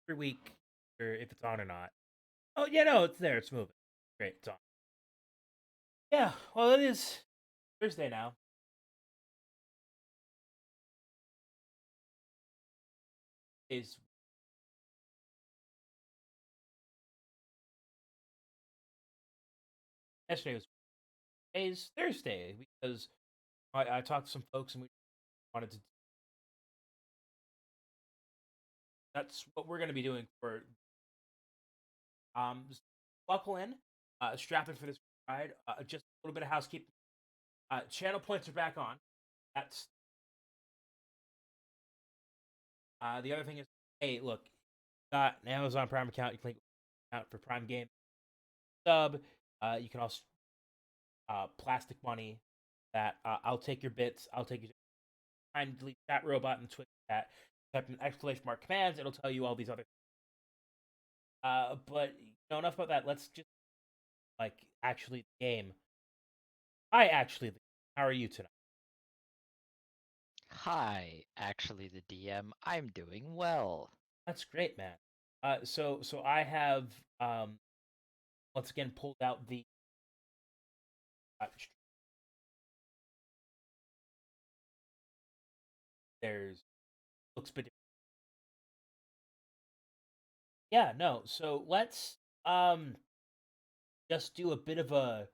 every week, or if it's on or not. Oh yeah, no, it's there. It's moving. Great, it's on. Yeah, well, it is Thursday now. Is yesterday was today's Thursday because I talked to some folks and we wanted to. That's what we're going to be doing for. Just buckle in, strap in for this ride. Just a little bit of housekeeping. Channel points are back on. That's the other thing is. Hey, look, got an Amazon Prime account. You can link account for Prime Game sub. You can also plastic money. That I'll take your bits. I'll take your time. Delete chat robot and Twitch chat. Type in exclamation mark commands. It'll tell you all these other. But enough about that. Let's just actually the game. How are you tonight? Hi, actually the DM. I'm doing well. That's great, man. So I have once again pulled out the uh, there's looks bit. Yeah, no. So let's just do a bit of a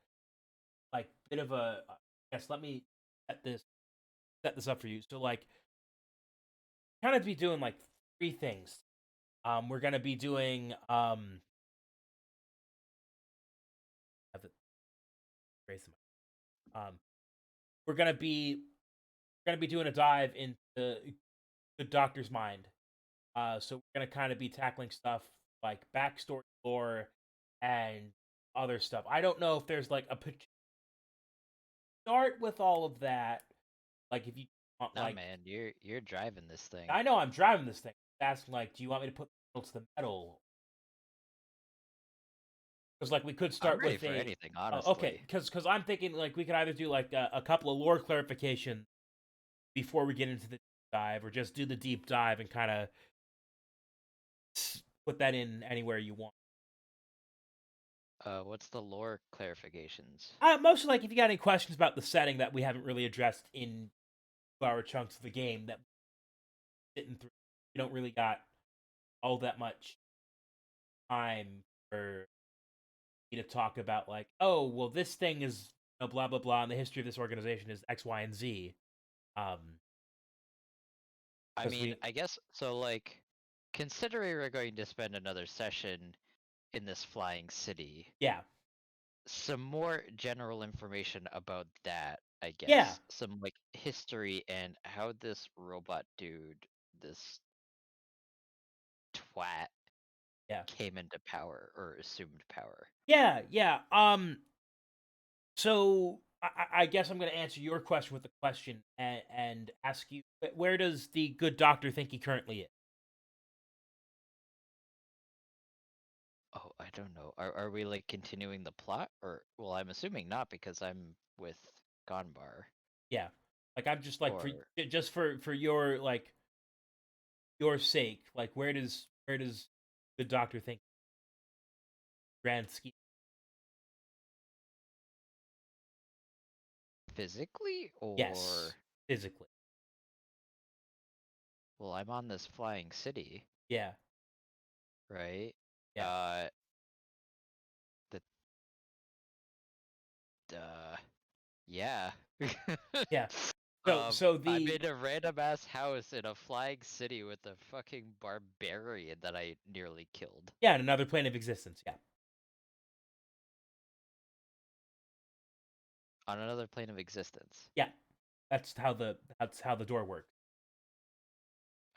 yes. Let me set this set this up for you. So kind of be doing like three things. We're gonna be doing have it raise them. Um, we're gonna be doing a dive into the Doctor's mind. So we're gonna kind of be tackling stuff like backstory lore and other stuff. I don't know if there's like a start with all of that. Like if you want Nah, man, you're driving this thing. I know I'm driving this thing. Asking like, do you want me to put the pedal to the metal? Because we could I'm start ready with for a. anything, Oh, okay, honestly. because I'm thinking we could either do like a couple of lore clarification before we get into the dive, or just do the deep dive and kind of put that in anywhere you want. What's the lore clarifications? Mostly if you got any questions about the setting that we haven't really addressed in 2 hour chunks of the game that we're sitting through, we don't really got all that much time for me to talk about oh well this thing is blah blah blah and the history of this organization is X, Y, and Z. Um, I because mean, we I guess so. Considering we're going to spend another session in this flying city, yeah some more general information about that. I yeah guess some history and how this robot dude, this twat, yeah came into power or assumed power. yeah. So I guess I'm going to answer your question with a question and ask you where does the good doctor think he currently is? Oh, I don't know. Are we continuing the plot or well, I'm assuming not because I'm with Gonbar. Yeah, I'm just for Or just for your your sake, where does the doctor think grand scheme? physically Yes, or physically. well, I'm on this flying city, Yeah, right? yeah, Uh the uh yeah. yeah. So I'm the in a random ass house in a flying city with a fucking barbarian that I nearly killed. yeah, in another plane of existence. Yeah, On another plane of existence. yeah. That's how the door works.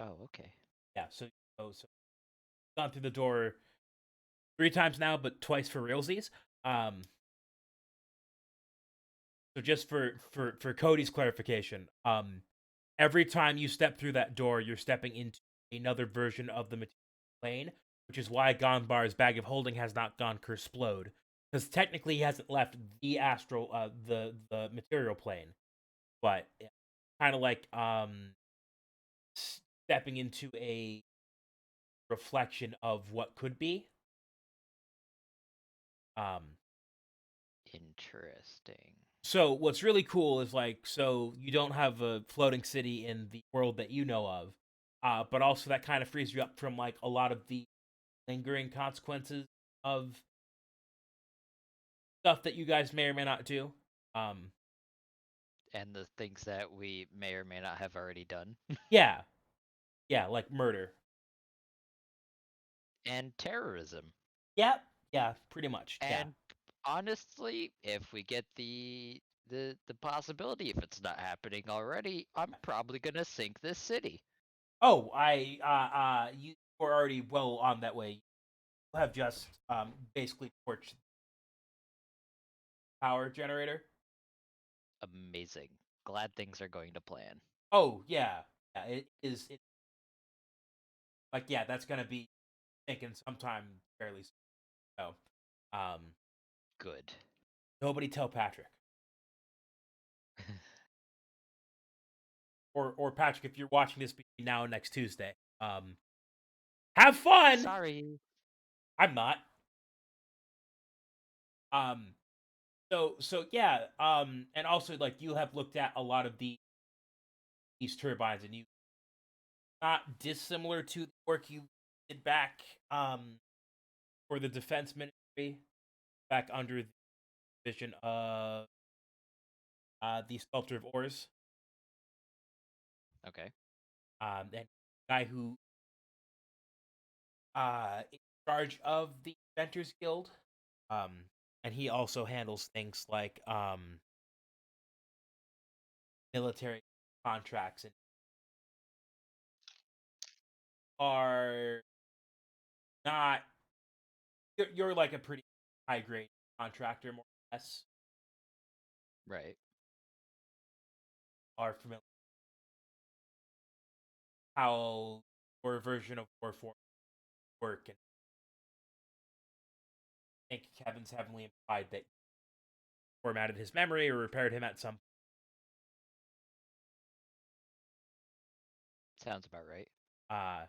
Oh, okay. Yeah. So gone through the door 3 times now, but twice for realsies. Um. So just for Cody's clarification, every time you step through that door, you're stepping into another version of the material plane, which is why Gonbar's bag of holding has not gone kersplode, because technically he hasn't left the astral, the material plane, but kind of stepping into a reflection of what could be. Um, Interesting. so what's really cool is like, so you don't have a floating city in the world that you know of, but also that kind of frees you up from like a lot of the lingering consequences of stuff that you guys may or may not do. Um, And the things that we may or may not have already done. yeah, yeah, like murder. And terrorism. Yep, yeah, pretty much. Yeah. And honestly, if we get the possibility, if it's not happening already, I'm probably gonna sink this city. Oh, you were already well on that way. You have just basically torched the power generator. Amazing. Glad things are going to plan. Oh yeah, yeah. It is. It, like yeah, that's gonna be thinking sometime fairly soon. So, um, Good. nobody tell Patrick or Patrick if you're watching this between now and next Tuesday. Have fun. Sorry. I'm not. Um, so yeah. And also like you have looked at a lot of these turbines, and you not dissimilar to the work you did back for the defense ministry back under the vision of the sculptor of ores, Okay. and guy who in charge of the inventors guild, um and he also handles things like military contracts and are not you're like a pretty high grade contractor, more or less. Right. Are familiar with how your version of Warform work, and I think Kevin's heavily implied that you formatted his memory or repaired him at some. Sounds about right. uh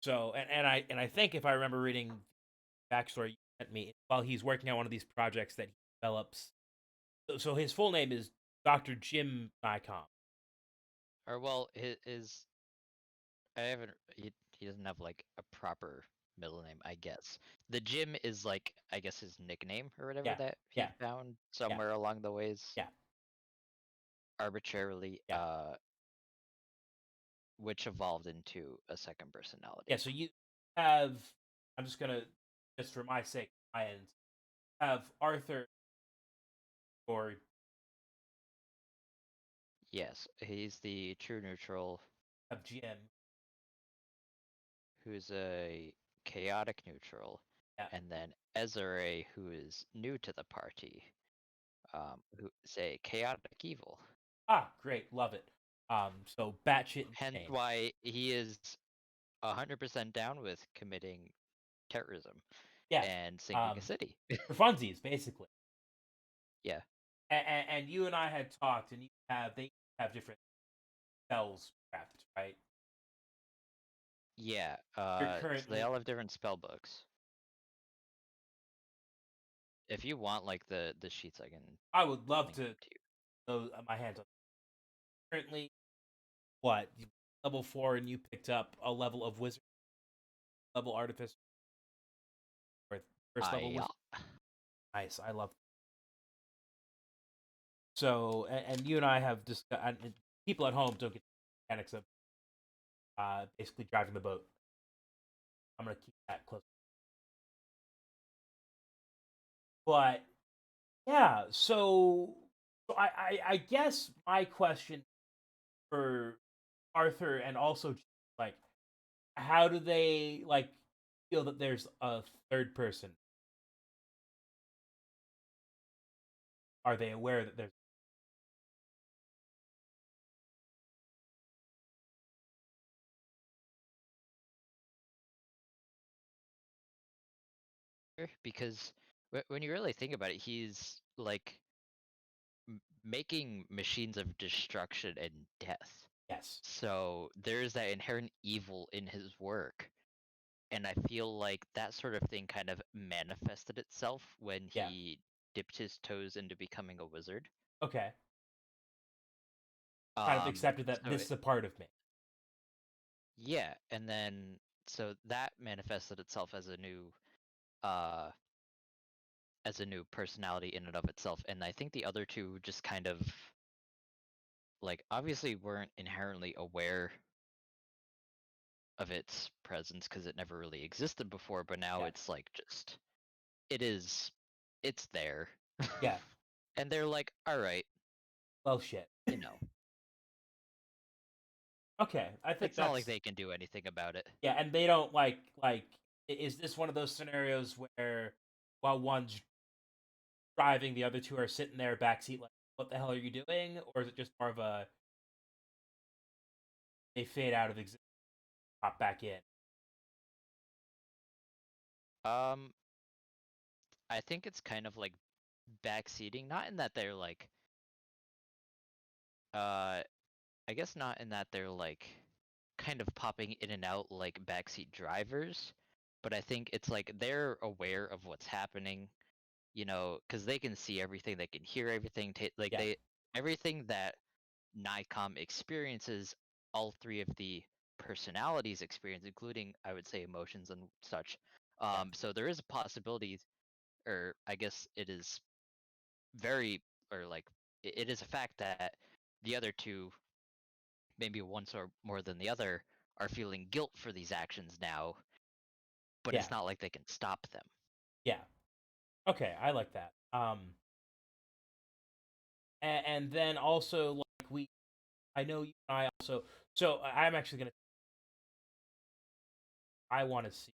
and I think if I remember reading backstory you sent me, while he's working on one of these projects that he develops, so his full name is Dr. Jim Nycom. Or well, his I haven't. He doesn't have like a proper middle name, I guess. The Jim is like I guess his nickname or whatever Yeah, that yeah, he found yeah, somewhere along the ways, yeah, arbitrarily, yeah, which evolved into a second yeah. personality. So you have, I'm just gonna, just for my sake, my end, have Arthur or Yes, he's the true neutral, have GM. who's a chaotic neutral, Yeah. and then Ezra, who is new to the party, who is a chaotic evil. Ah, great, love it. So batshit Hence insane. why he is 100% down with committing terrorism Yeah. and sinking a Um, city. for funsies, basically. Yeah. And you and I had talked, and you have they have different spells prepped, right? Yeah. You're So they currently. all have different spell books. If you want like the sheets I can I would love link to them to you. know my hands on. Currently, what level 4, and you picked up a level of wizard, level artificer, or first level I wizard. Nice, I love. So, and you and I have just people at home don't get the mechanics of basically driving the boat. I'm gonna keep that close. But yeah, so I guess my question for Arthur, and also like how do they like feel that there's a third person? Are they aware that there's because when you really think about it, he's like making machines of destruction and death. yes. So there's that inherent evil in his work. and I feel like that sort of thing kind of manifested itself when Yeah. he dipped his toes into becoming a wizard. Okay. Kind of accepted that So this is a part of me. yeah, and then so that manifested itself uh as a new personality in and of itself, and I think the other two just kind of like obviously weren't inherently aware of its presence because it never really existed before, but now Yeah. it's like just it is it's there. Yeah. And they're like, all right, Well, shit. you know, Okay, I think it's not like that's they can do anything about it. yeah, and they don't like. Is this one of those scenarios where while one's driving, the other two are sitting there backseat, like, "What the hell are you doing?" Or is it just more of a they fade out of existence, pop back in? um I think it's kind of like backseating, not in that they're like uh I guess not in that they're like kind of popping in and out like backseat drivers, but I think it's like they're aware of what's happening, because they can see everything, they can hear everything, like Yeah, everything that Nicom experiences, all three of the personalities experience, including I would say emotions and such. yeah, So there is a possibility, or I guess it is very, or like it is a fact that the other two, maybe one or more than the other, are feeling guilt for these actions now, but yeah, it's not like they can stop them. yeah. Okay, I like that. And then also like I know you and I also. So I'm actually gonna. I want to see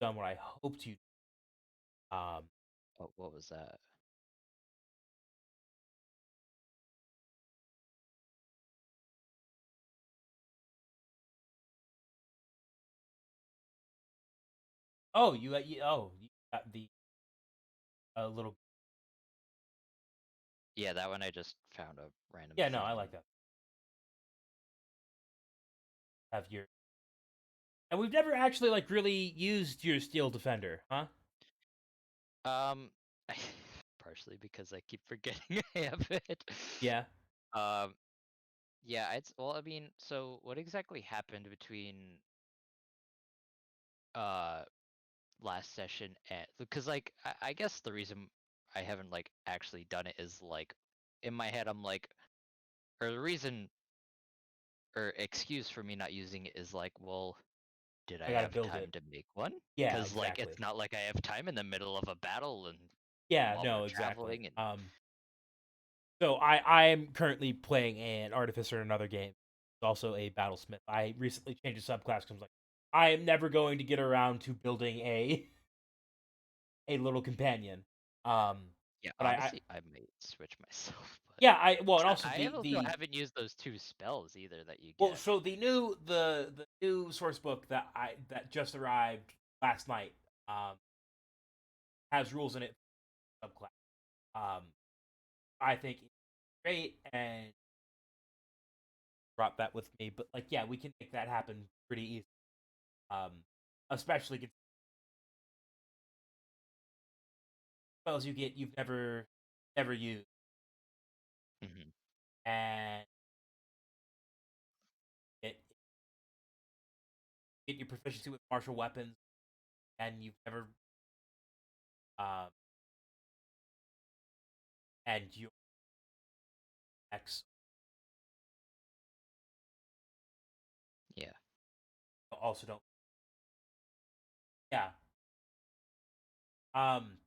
done what I hoped you. Um. Oh, what was that? Oh, you got the little. Yeah, that one I just found a random Yeah, no, thing I and like that. Have your and we've never actually like really used your steel defender, huh? um partially because I keep forgetting I have it. Yeah, Um yeah, it's well I mean, so what exactly happened between uh last session and because like I guess the reason I haven't like actually done it is like in my head I'm like or the reason or excuse for me not using it is like, well, did I I gotta have build time it. to make one? Yeah, Because like exactly. it's not like I have time in the middle of a battle and Yeah, while we're no, exactly. traveling and So I am currently playing an artificer in another game. It's also a battlesmith. I recently changed a subclass because I'm like, I am never going to get around to building a little companion. Um, yeah, but I honestly, I might switch myself, but yeah, I well, and 'cause also I also the haven't used those two spells either that you well, get. so the new source book that just arrived last night um has rules in it for subclass. Um, I think it's great and brought that with me, but like yeah, we can make that happen pretty easy. Um, especially spells you get you've never used, Hmm. and it get your proficiency with martial weapons, and you've never um and your X Yeah. also don't. Yeah. Um.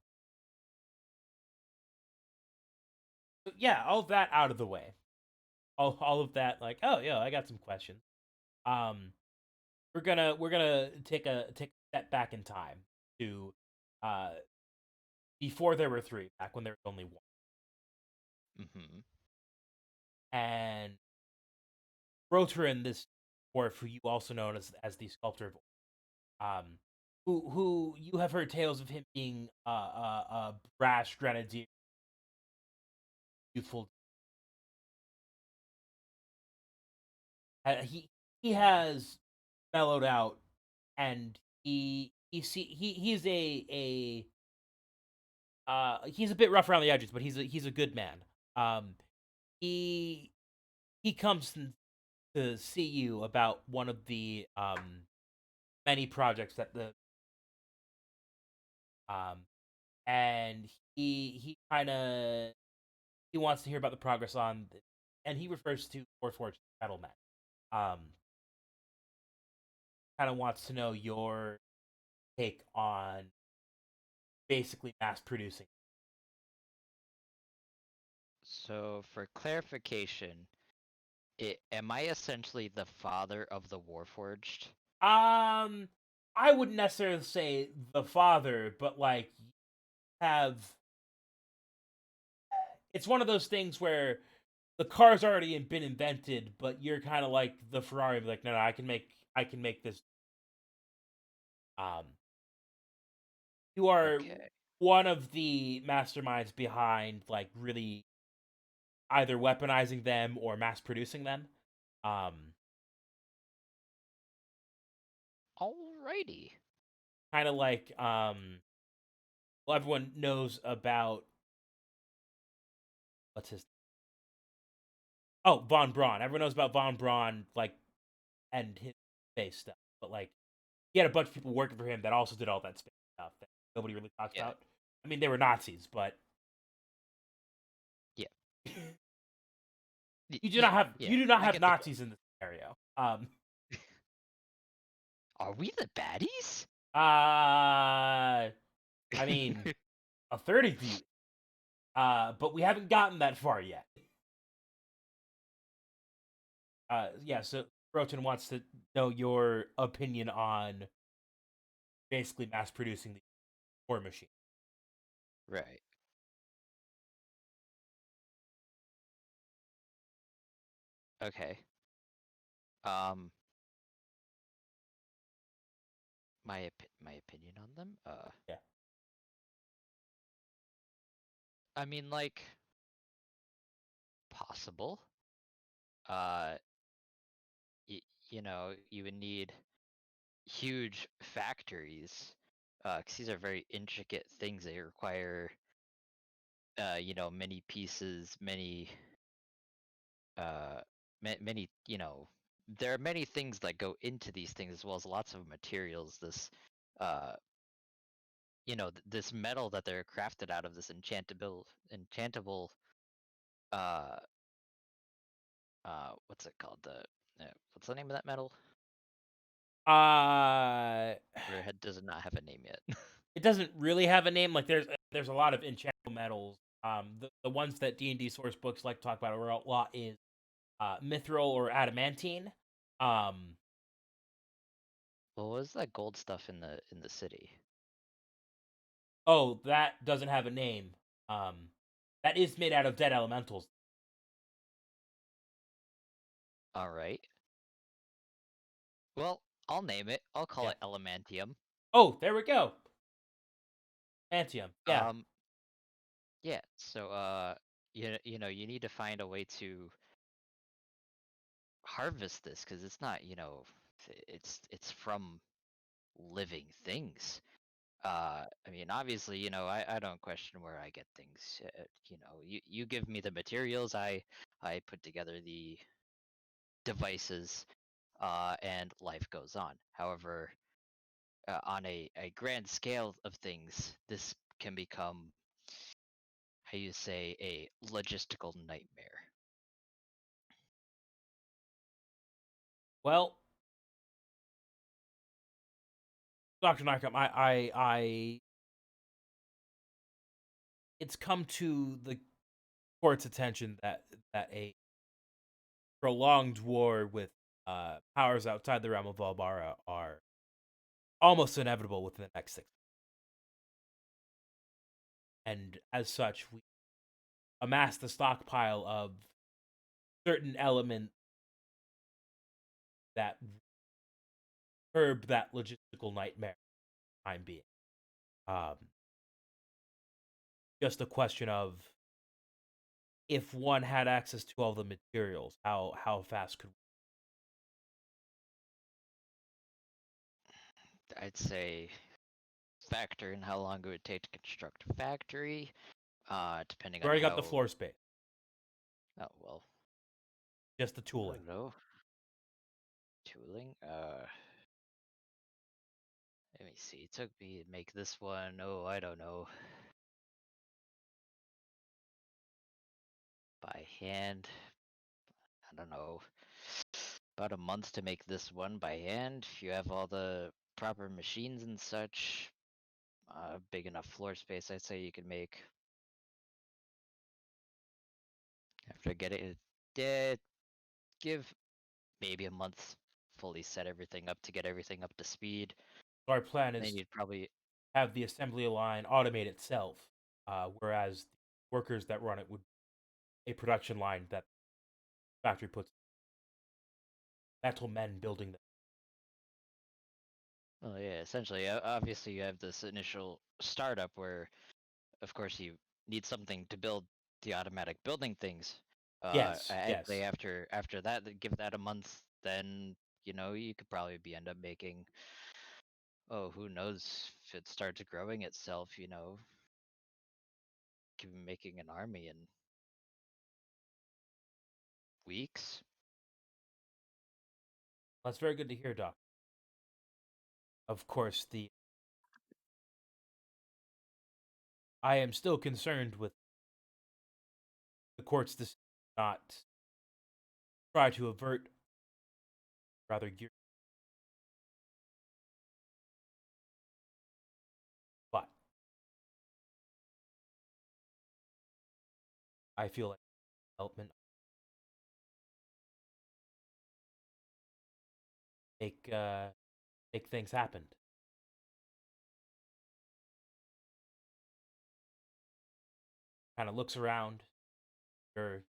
So yeah, all of that out of the way. All of that, like, oh yeah, I got some questions. Um, we're gonna take a step back in time to uh before there were three, back when there was only one, Hmm. and Rotarin, this dwarf who you also know as the sculptor of who you have heard tales of him being a brash grenadier, youthful. He has mellowed out and he's he's a bit rough around the edges, but he's a good man. Um, he he comes to see you about one of the many projects that the um and he kind of he wants to hear about the progress on and he refers to Warforged settlement. Um, kind of wants to know your take on basically mass producing. So for clarification, am I essentially the father of the Warforged? Um, I wouldn't necessarily say the father, but like have it's one of those things where the car's already been invented, but you're kind of like the Ferrari, like no, I can make this. Um, you are Okay. one of the masterminds behind like really either weaponizing them or mass producing them. Um, Alrighty. kind of like well, everyone knows about what's his Von Braun. Everyone knows about Von Braun, like and his space stuff, but like he had a bunch of people working for him that also did all that space stuff that nobody really talks Yeah. about. I mean, they were Nazis, but Yeah. not Yeah. have Yeah. you do not I have get the point. Nazis in this scenario. Are we the baddies? I mean, a third of you, but we haven't gotten that far yet. Yeah. So Roten wants to know your opinion on basically mass producing the war machine. Right. Okay. Um, my opinion on them. Yeah. I mean, like, possible. Uh, you know, you would need huge factories, because these are very intricate things. They require, you know, many pieces, uh, many, you know, there are many things that go into these things as well as lots of materials. Uh, you know, this metal that they're crafted out of, this enchantable, uh, what's it called? What's the name of that metal? Uh, Or does it not have a name yet? it doesn't really have a name. Like there's a lot of enchantable metals. The ones that D&D source books like to talk about a lot is mithril or adamantine. Um, What was that gold stuff in the city? oh, that doesn't have a name. Um, that is made out of dead elementals. All right. Well, I'll name it. I'll call Yeah. it Elemantium. Oh, there we go. Antium. Yeah. Um, yeah. So, you know, you need to find a way to harvest this because it's not, you know, it's from living things. I mean, obviously, you know, I don't question where I get things. You know, you give me the materials, I put together the devices, and life goes on. However, on a grand scale of things, this can become, how you say, a logistical nightmare. Well, Doctor Nycom, it's come to the court's attention that a prolonged war with powers outside the realm of Valbara are almost inevitable within the next 6. And as such, we amassed a stockpile of certain elements that curb that logistical nightmare for the time being. Um, just a question of if one had access to all the materials, how fast could I'd say factor in how long it would take to construct a factory, depending You on already got the how. floor space, Oh well, just the I tooling. don't know. Tooling. Let me see. It took me to make this one. Oh, I don't know. By hand. I don't know. About a month to make this one by hand. If you have all the proper machines and such, big enough floor space, I'd say you could make. After getting it, give maybe a month fully set everything up to get everything up to speed. So our plan Then is to you'd probably. have the assembly line automate itself, whereas the workers that run it would a production line that the factory puts metal men building them. Well, yeah, essentially, obviously, you have this initial startup where, of course, you need something to build the automatic building things. Yes, I'd say yes. after that, give that a month, then you could probably be end up making. Oh, who knows if it starts growing itself? Could be making an army in weeks. That's very good to hear, Doc. Of course, the I am still concerned with the court's decision not try to avert rather gear, but I feel like development make make things happen. Kind of looks around your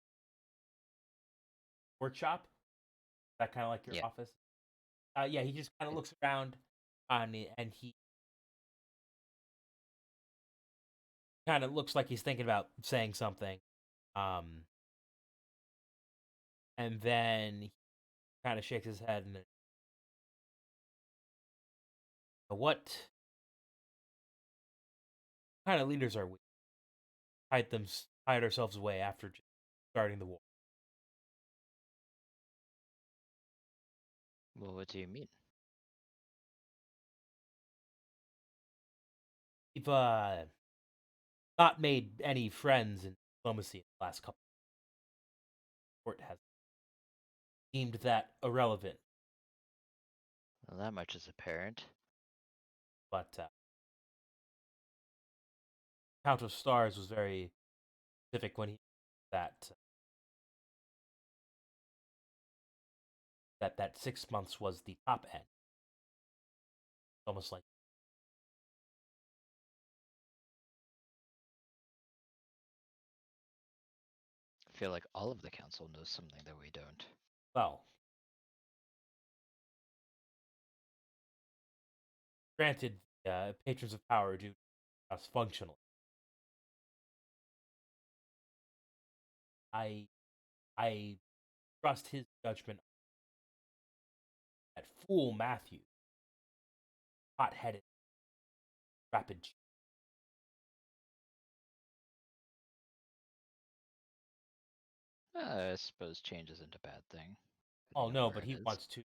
workshop. Is that kind of like your Yeah. office? Yeah, he just kind of Yeah. looks around on it, and he kind of looks like he's thinking about saying something. Um, and then he kind of shakes his head and what kind of leaders are we? Hide ourselves away after just starting the war. Well, what do you mean? We've not made any friends in diplomacy in the last couple. Court has deemed that irrelevant, Well, that much is apparent. but Count of Stars was very specific when he that that 6 months was the top end. Almost like I feel like all of the council knows something that we don't. well, granted, patrons of power do us functionally. I I trust his judgment. That fool Matthew, hot-headed, rapid. I suppose change isn't a bad thing, Oh depending on no, where but it he is. wants to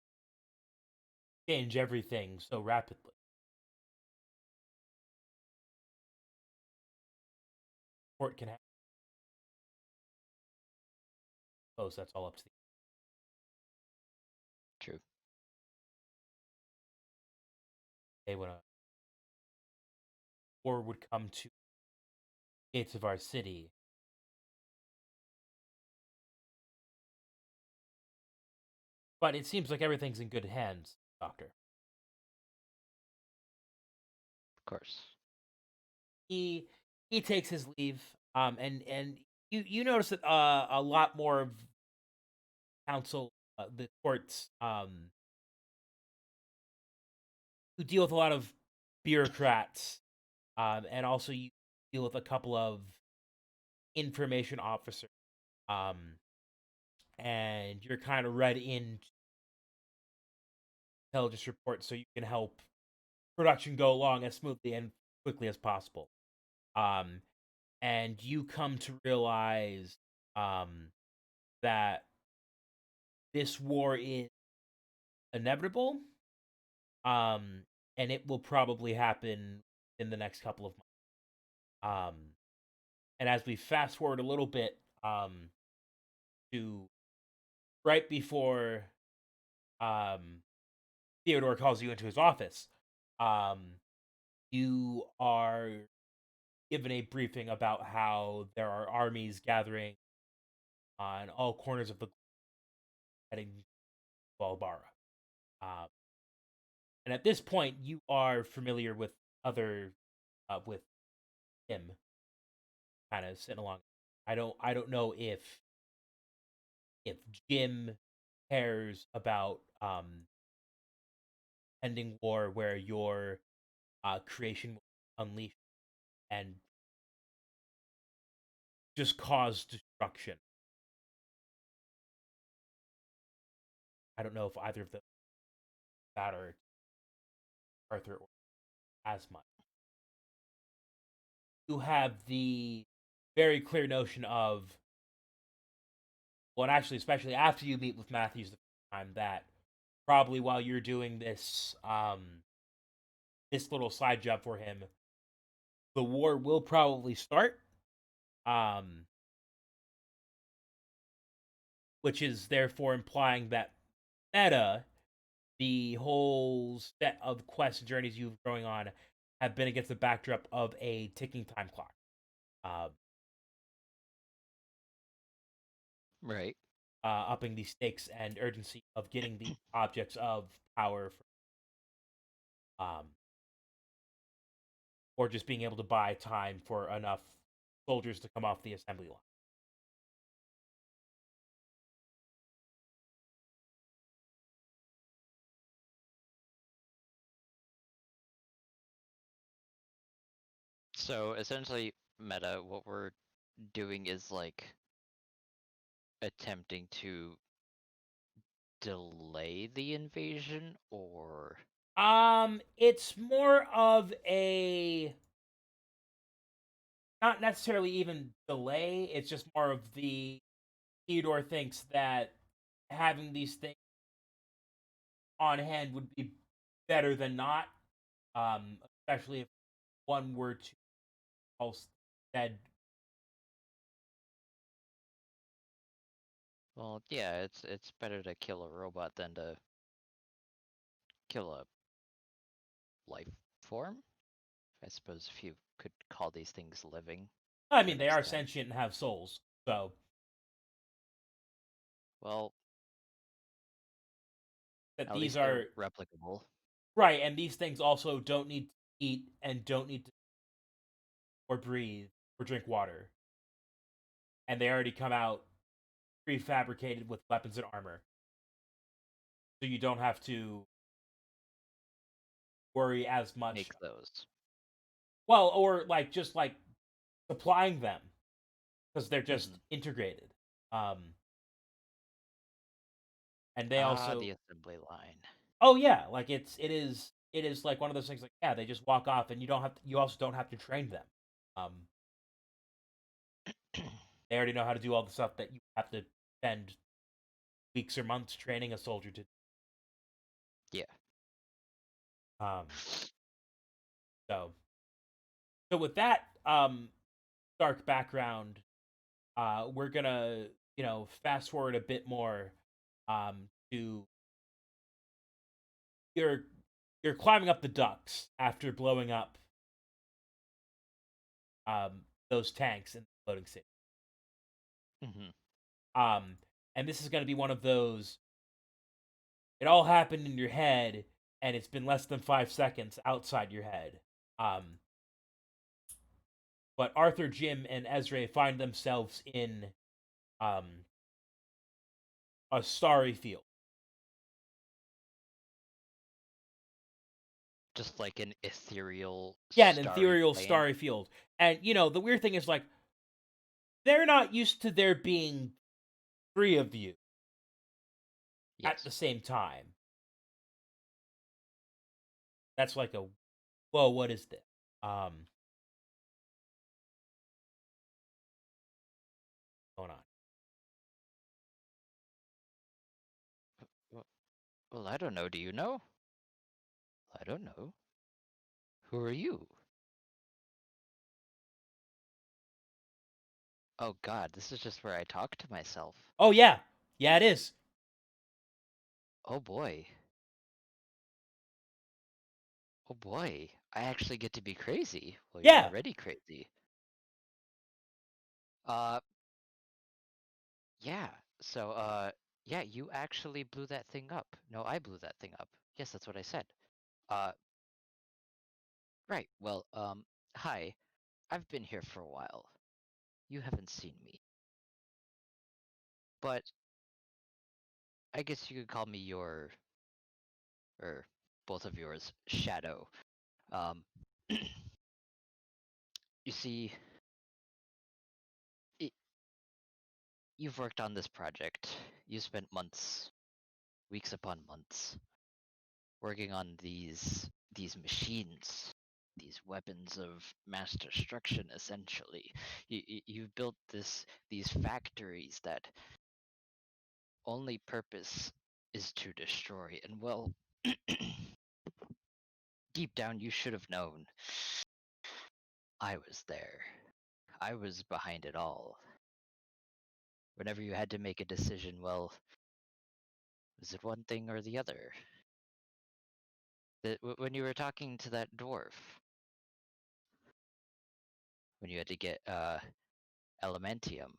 change everything so rapidly. Court can have close. That's all up to the. True. They when a war would come to the gates of our city, but it seems like everything's in good hands, Doctor. Of course. He he takes his leave, and you notice that a lot more of council, the courts, who deal with a lot of bureaucrats, and also you deal with a couple of information officers, um, and you're kind of read in intelligence reports so you can help production go along as smoothly and quickly as possible. Um, and you come to realize that this war is inevitable, um, and it will probably happen in the next couple of months. And as we fast forward a little bit to right before um, Theodore calls you into his office, um, you are given a briefing about how there are armies gathering on all corners of the heading to Balbara. Um, and at this point, you are familiar with other with him, kind of sitting along. I don't know if Jim cares about ending war where your creation will unleash and just cause destruction. I don't know if either of them matter Arthur or as much. You have the very clear notion of, well, and actually, especially after you meet with Matthews the first time, that probably while you're doing this little side job for him, the war will probably start. Um, which is therefore implying that meta, the whole set of quests and journeys you've going on, have been against the backdrop of a ticking time clock. Um, Right. Upping the stakes and urgency of getting the objects of power, um, or just being able to buy time for enough soldiers to come off the assembly line. So essentially, meta, what we're doing is like attempting to delay the invasion, or It's more of a not necessarily even delay. It's just more of the Theodore thinks that having these things on hand would be better than not, especially if one were to also said, well, yeah, it's better to kill a robot than to kill a life form. I suppose if you could call these things living I to mean, an they are extent. sentient and have souls, so Well, that at these least they're are replicable. right, and these things also don't need to eat and don't need to or breathe or drink water, and they already come out prefabricated with weapons and armor, so you don't have to worry as much. Make those. Well, or like just like supplying them because they're just Mm-hmm. integrated. Um, and they Ah, also, the assembly line. oh yeah, like it is like one of those things like yeah, they just walk off and you also don't have to train them. Um, they already know how to do all the stuff that you have to spend weeks or months training a soldier to. Yeah. Um, so with that dark background, we're gonna fast forward a bit more to you're you're climbing up the ducts after blowing up those tanks in the loading station. Mm-hmm. Um, and this is going to be one of those. It all happened in your head, and it's been less than 5 seconds outside your head. Um, but Arthur, Jim, and Ezra find themselves in um, a starry field. Just like an ethereal, Yeah, an starry ethereal plane. starry field. And the weird thing is like they're not used to there being three of you at the Yes. same time. That's like a Whoa, what is this? Going on. Well, well, I don't know. Do you know? I don't know. Who are you? Oh God, this is just where I talk to myself. Oh yeah, yeah, it is. Oh boy. Oh boy. I actually get to be crazy. Well, you're Yeah, already crazy. Uh, yeah. So, yeah, you actually blew that thing up. No, I blew that thing up. Yes, that's what I said. Uh, right. Well, hi. I've been here for a while. You haven't seen me. But I guess you could call me your, or both of yours, shadow. Um, you see, it, you've worked on this project. You spent months, weeks upon months, working on these machines, these weapons of mass destruction. Essentially, you've built these factories that only purpose is to destroy. And well, deep down, you should have known. I was there. I was behind it all. Whenever you had to make a decision, well, was it one thing or the other? When you were talking to that dwarf, when you had to get elementium,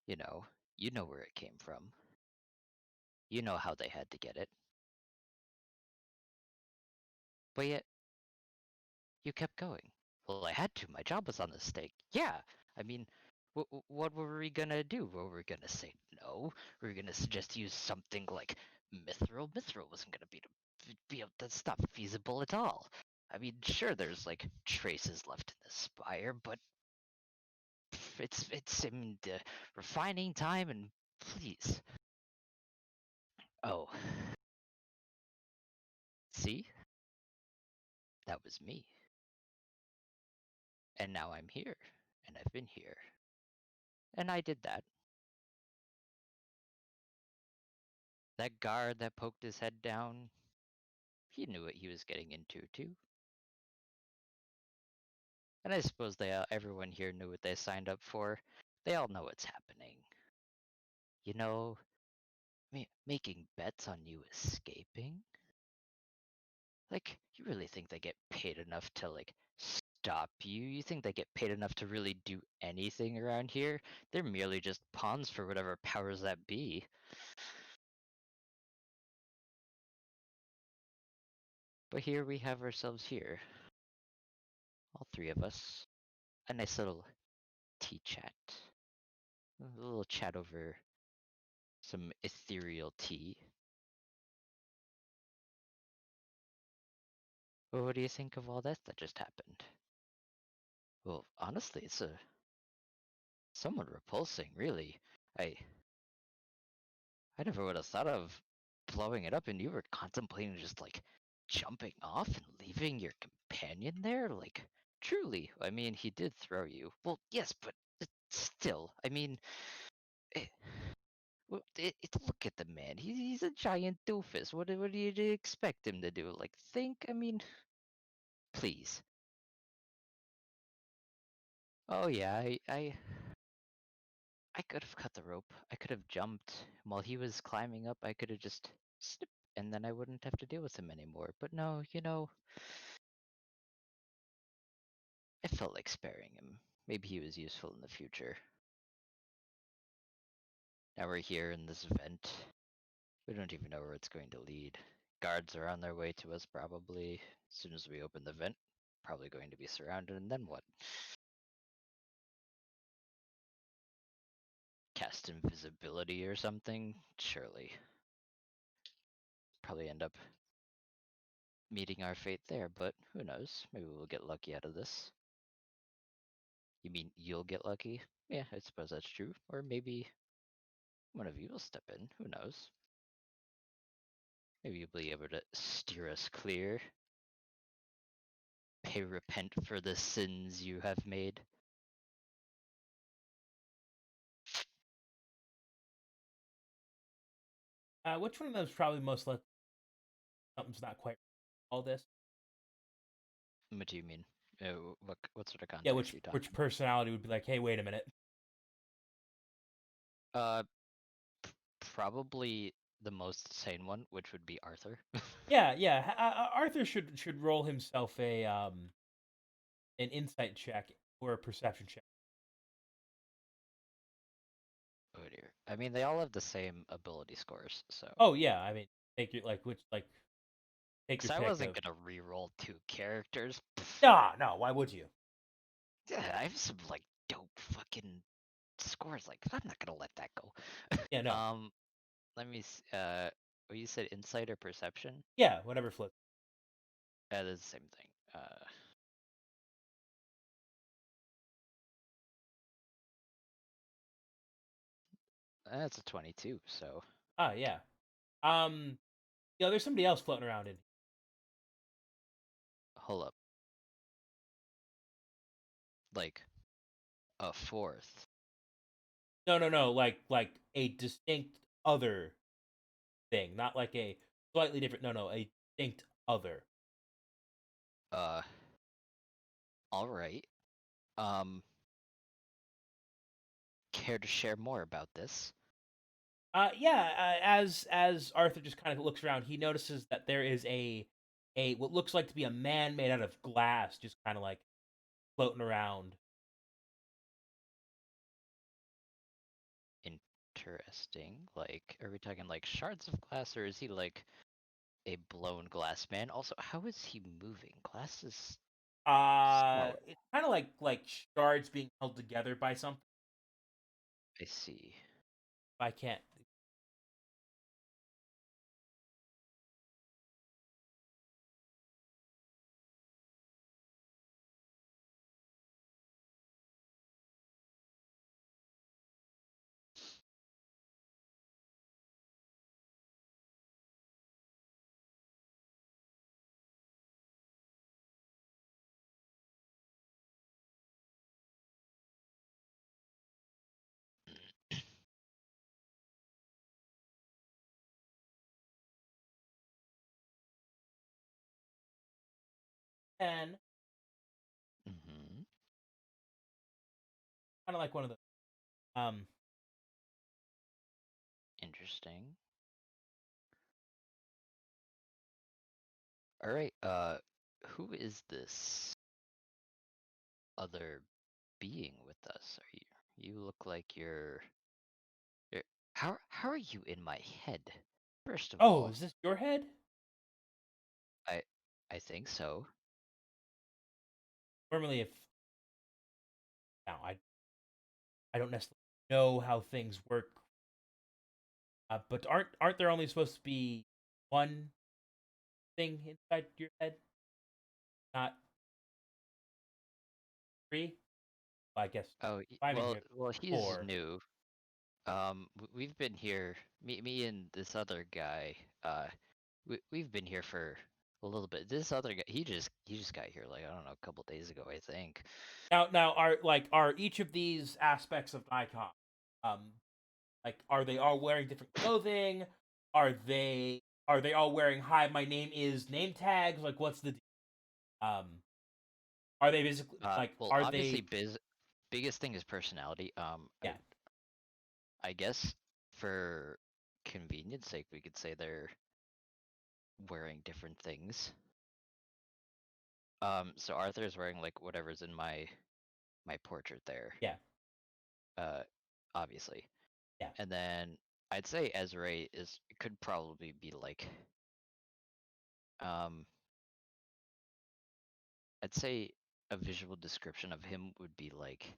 you know, you know where it came from. You know how they had to get it. But yet, you kept going. Well, I had to. My job was on the stake. Yeah. I mean, what were we gonna do? Were we gonna say no? We were gonna suggest use something like mithril? Mithril wasn't gonna that's not feasible at all. I mean, sure, there's like traces left in the spire, but it's in the refining time and please. Oh, see, that was me, and now I'm here, and I've been here, and I did that. That guard that poked his head down, he knew what he was getting into too. And I suppose everyone here knew what they signed up for. They all know what's happening. You know, making bets on you escaping? Like, you really think they get paid enough to, like, stop you? You think they get paid enough to really do anything around here? They're merely just pawns for whatever powers that be. But here we have ourselves here, all three of us. A nice little tea chat. A little chat over some ethereal tea. Well, what do you think of all that just happened? Well, honestly, it's somewhat repulsing, really. I I never would have thought of blowing it up, and you were contemplating just like jumping off and leaving your companion there? Like, truly, I mean, he did throw you. Well, yes, but still, I mean, eh, look at the man. He's a giant doofus. What do you expect him to do? Like, think? I mean, please. Oh yeah, I could have cut the rope. I could have jumped. While he was climbing up, I could have just snip, and then I wouldn't have to deal with him anymore. But no, I felt like sparing him. Maybe he was useful in the future. Now we're here in this vent. We don't even know where it's going to lead. Guards are on their way to us probably. As soon as we open the vent, probably going to be surrounded, and then what? Cast invisibility or something? Surely. Probably end up meeting our fate there, but who knows? Maybe we'll get lucky out of this. You mean you'll get lucky? Yeah, I suppose that's true. Or maybe one of you will step in. Who knows? Maybe you'll be able to steer us clear. pay repent for the sins you have made. Which one of those probably most likely something's not quite all this? What do you mean? What sort of Yeah, context which are you talking which personality would be like, hey, wait a minute. about? Probably the most sane one, which would be Arthur. Yeah, yeah. Arthur should roll himself a an insight check or a perception check. Oh dear. I mean, they all have the same ability scores, so. Oh yeah, I mean, take your take your Because I pick wasn't of. gonna re-roll 2 characters. Nah, no. Why would you? Yeah, I have some like dope fucking scores. Like, I'm not gonna let that go. Yeah, no. um, let me. What you said, insight or perception? Yeah, whatever floats. Yeah, that's the same thing. That's a 22. So Ah, yeah. Um, there's somebody else floating around in. hold up, like a fourth. No, no, no. Like a distinct other thing, not like a slightly different. No, no, a distinct other. Uh, all right. Um, care to share more about this? Yeah. As Arthur just kind of looks around, he notices that there is a what looks like to be a man made out of glass, just kind of like floating around. Interesting. Like, are we talking like shards of glass, or is he like a blown glass man? Also, how is he moving? Glass is solid. It's kind of like shards being held together by something. I see. I can't. And Mm-hmm. kind of like one of the Interesting. All right. Who is this other being with us? Are you? You look like you're. How are you in my head? First of Oh, all, is this your head? I I think so. Normally, if now I don't necessarily know how things work, but aren't there only supposed to be one thing inside your head, not three? Well, I guess Oh, if I'm in here, well, he's four. new. We've been here. Me and this other guy. We've been here for a little bit. This other guy, he just got here like I don't know, a couple days ago, I think. Now are each of these aspects of Nikon, um, like are they all wearing different clothing? Are they all wearing "Hi, my name is" name tags? Like, what's the um? Are they basically like Well, are obviously, they? biggest thing is personality. Yeah, I guess for convenience sake, we could say they're wearing different things. So Arthur's wearing like whatever's in my portrait there. yeah, Uh, obviously, yeah, and then I'd say Ezra could probably be like um I'd say a visual description of him would be like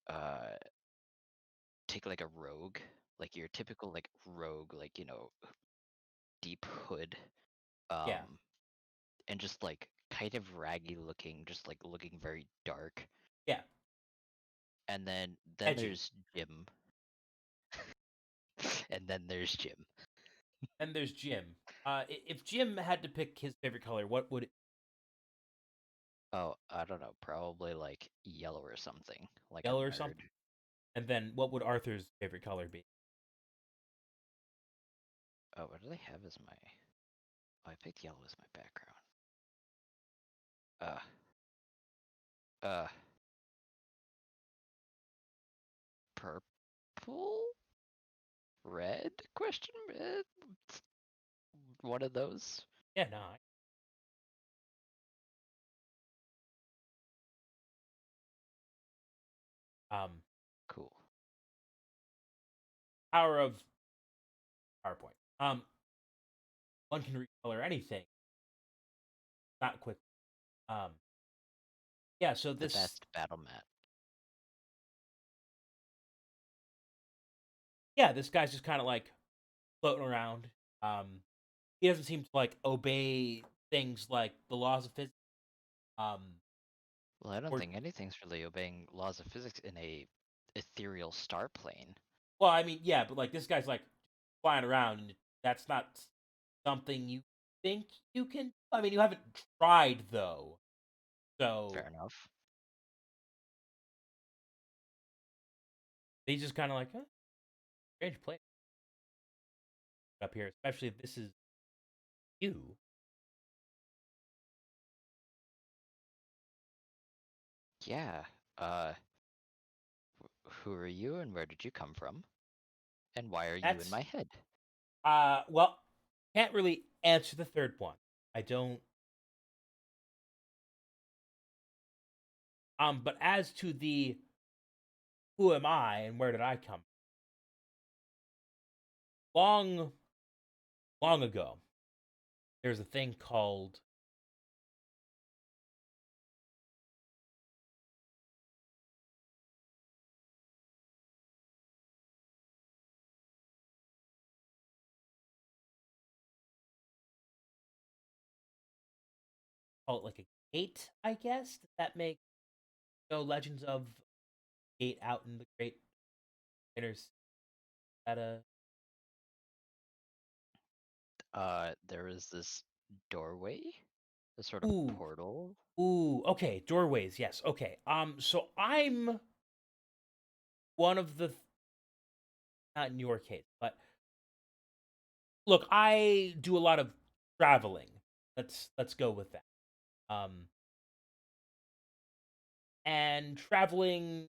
uh take like a rogue, like your typical like rogue, like deep hood, yeah, um, and just like kind of raggy looking, just like looking very dark. yeah. And then Edgy. there's Jim, and then there's Jim. And there's Jim. If Jim had to pick his favorite color, what would it? Oh, I don't know, probably like yellow or something, like a Yellow or nerd. something. And then what would Arthur's favorite color be? Oh, what do they have as my? Oh, I picked yellow as my background. Uh, uh, purple, red? Question? One of those. Yeah, no. Cool. Power of PowerPoint. One can recolor anything, not quick. Um, yeah. So The this, best battle mat. yeah, this guy's just kind of like floating around. He doesn't seem to like obey things like the laws of physics. Um, Well, I don't or think anything's really obeying laws of physics in a ethereal star plane. well, I mean, yeah, but like this guy's like flying around, and that's not something you think you can. I mean, you haven't tried though, so Fair enough. he's just kind of like, huh, strange place up here, especially if this is you. Yeah. Who are you and where did you come from? And why are you in That's my head? well, can't really answer the third one. I don't. But as to the who am I and where did I come? Long, long ago, there's a thing called like a gate, I guess. Does that make legends of gate out in the great inner that There is this doorway, a sort of ooh portal. okay, doorways, yes, okay. So I'm one of the not in your case, but look, I do a lot of traveling. Let's go with that. Um, and traveling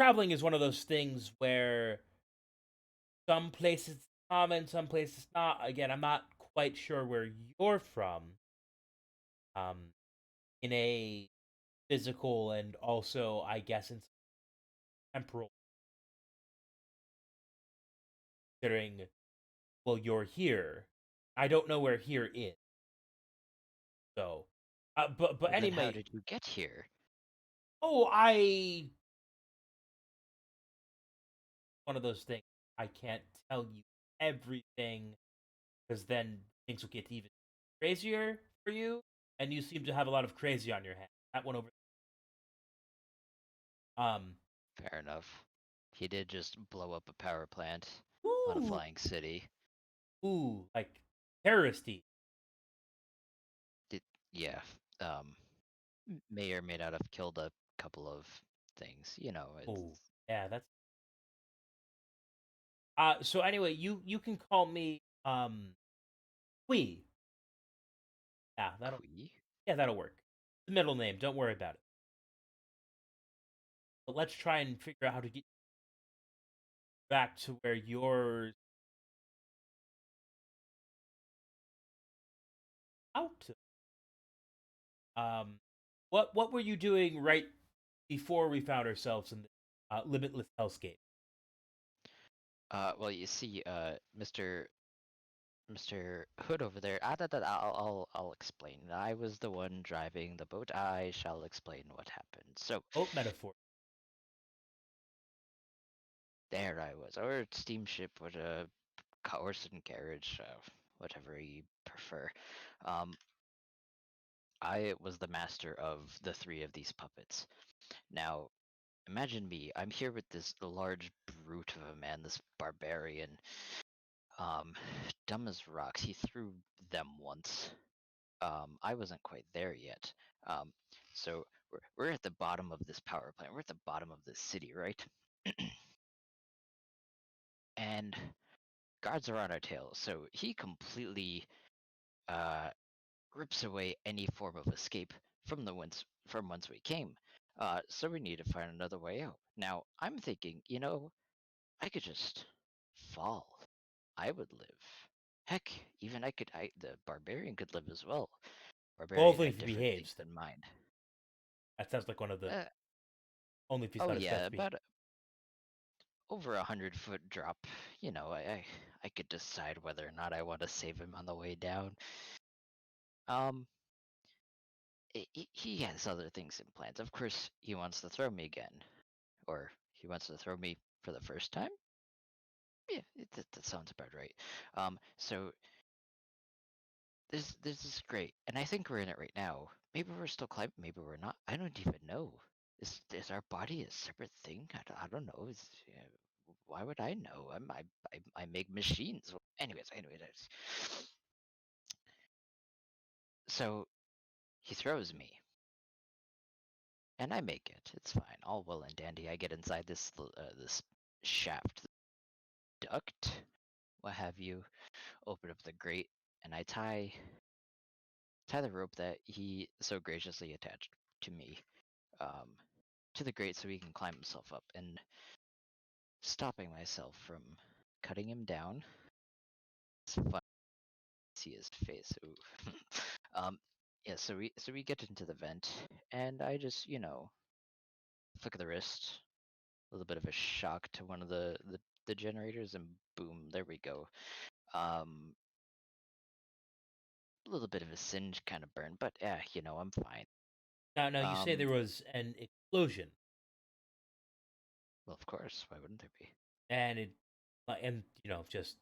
is one of those things where some places it's common, some places not. Again, I'm not quite sure where you're from. Um, in a physical and also, I guess, in temporal, considering well, you're here. I don't know where here is. So, but Well, then how anyway, did you get here? oh, I one of those things. I can't tell you everything because then things will get even crazier for you, and you seem to have a lot of crazy on your hands. That one over. Um, Fair enough. He did just blow up a power plant on a ooh, flying city. like terroristy. Did, yeah. Um, may or may not have killed a couple of things. You know, it's Oh, yeah, that's. So anyway, you can call me Qui. Yeah, Kui. that'll work. The middle name, don't worry about it. But let's try and figure out how to get back to where you're out to. What were you doing right before we found ourselves in the limitless hellscape? Well, you see, Mr. Hood over there. I'll explain. I was the one driving the boat. I shall explain what happened. So Boat metaphor. there I was, or steamship, or a horse and carriage, whatever you prefer. Um, I was the master of the three of these puppets. Now, imagine me. I'm here with this large brute of a man, this barbarian, um, dumb as rocks. He threw them once. I wasn't quite there yet. Um, so we're at the bottom of this power plant. We're at the bottom of this city, right? And guards are on our tail. So he completely uh, rips away any form of escape from the whence we came. So we need to find another way out. Now I'm thinking, I could just fall. I would live. Heck, even the barbarian could live as well. Well, Barbarian hopefully, if had he different behaves, things in mind. that sounds like one of the Uh, only if he's oh not his yeah, best behavior. about over 100-foot drop. I could decide whether or not I want to save him on the way down. Um, he has other things in plans. Of course, he wants to throw me again, or he wants to throw me for the first time. Yeah, that sounds about right. So this is great, and I think we're in it right now. Maybe we're still climbing, maybe we're not. I don't even know. Is our body a separate thing? I don't know. Why would I know? I make machines. Anyways. So he throws me, and I make it. It's fine, all well and dandy. I get inside this shaft, duct, what have you. Open up the grate, and I tie the rope that he so graciously attached to me, um, to the grate so he can climb himself up, and stopping myself from cutting him down. It's fun to see his face. Ooh. um, yeah. So we get into the vent, and I just flick of the wrist, a little bit of a shock to one of the generators, and boom, there we go. Um, a little bit of a singe kind of burn, but yeah, I'm fine. Now, you say there Um, was an explosion, well, of course, why wouldn't there be? and just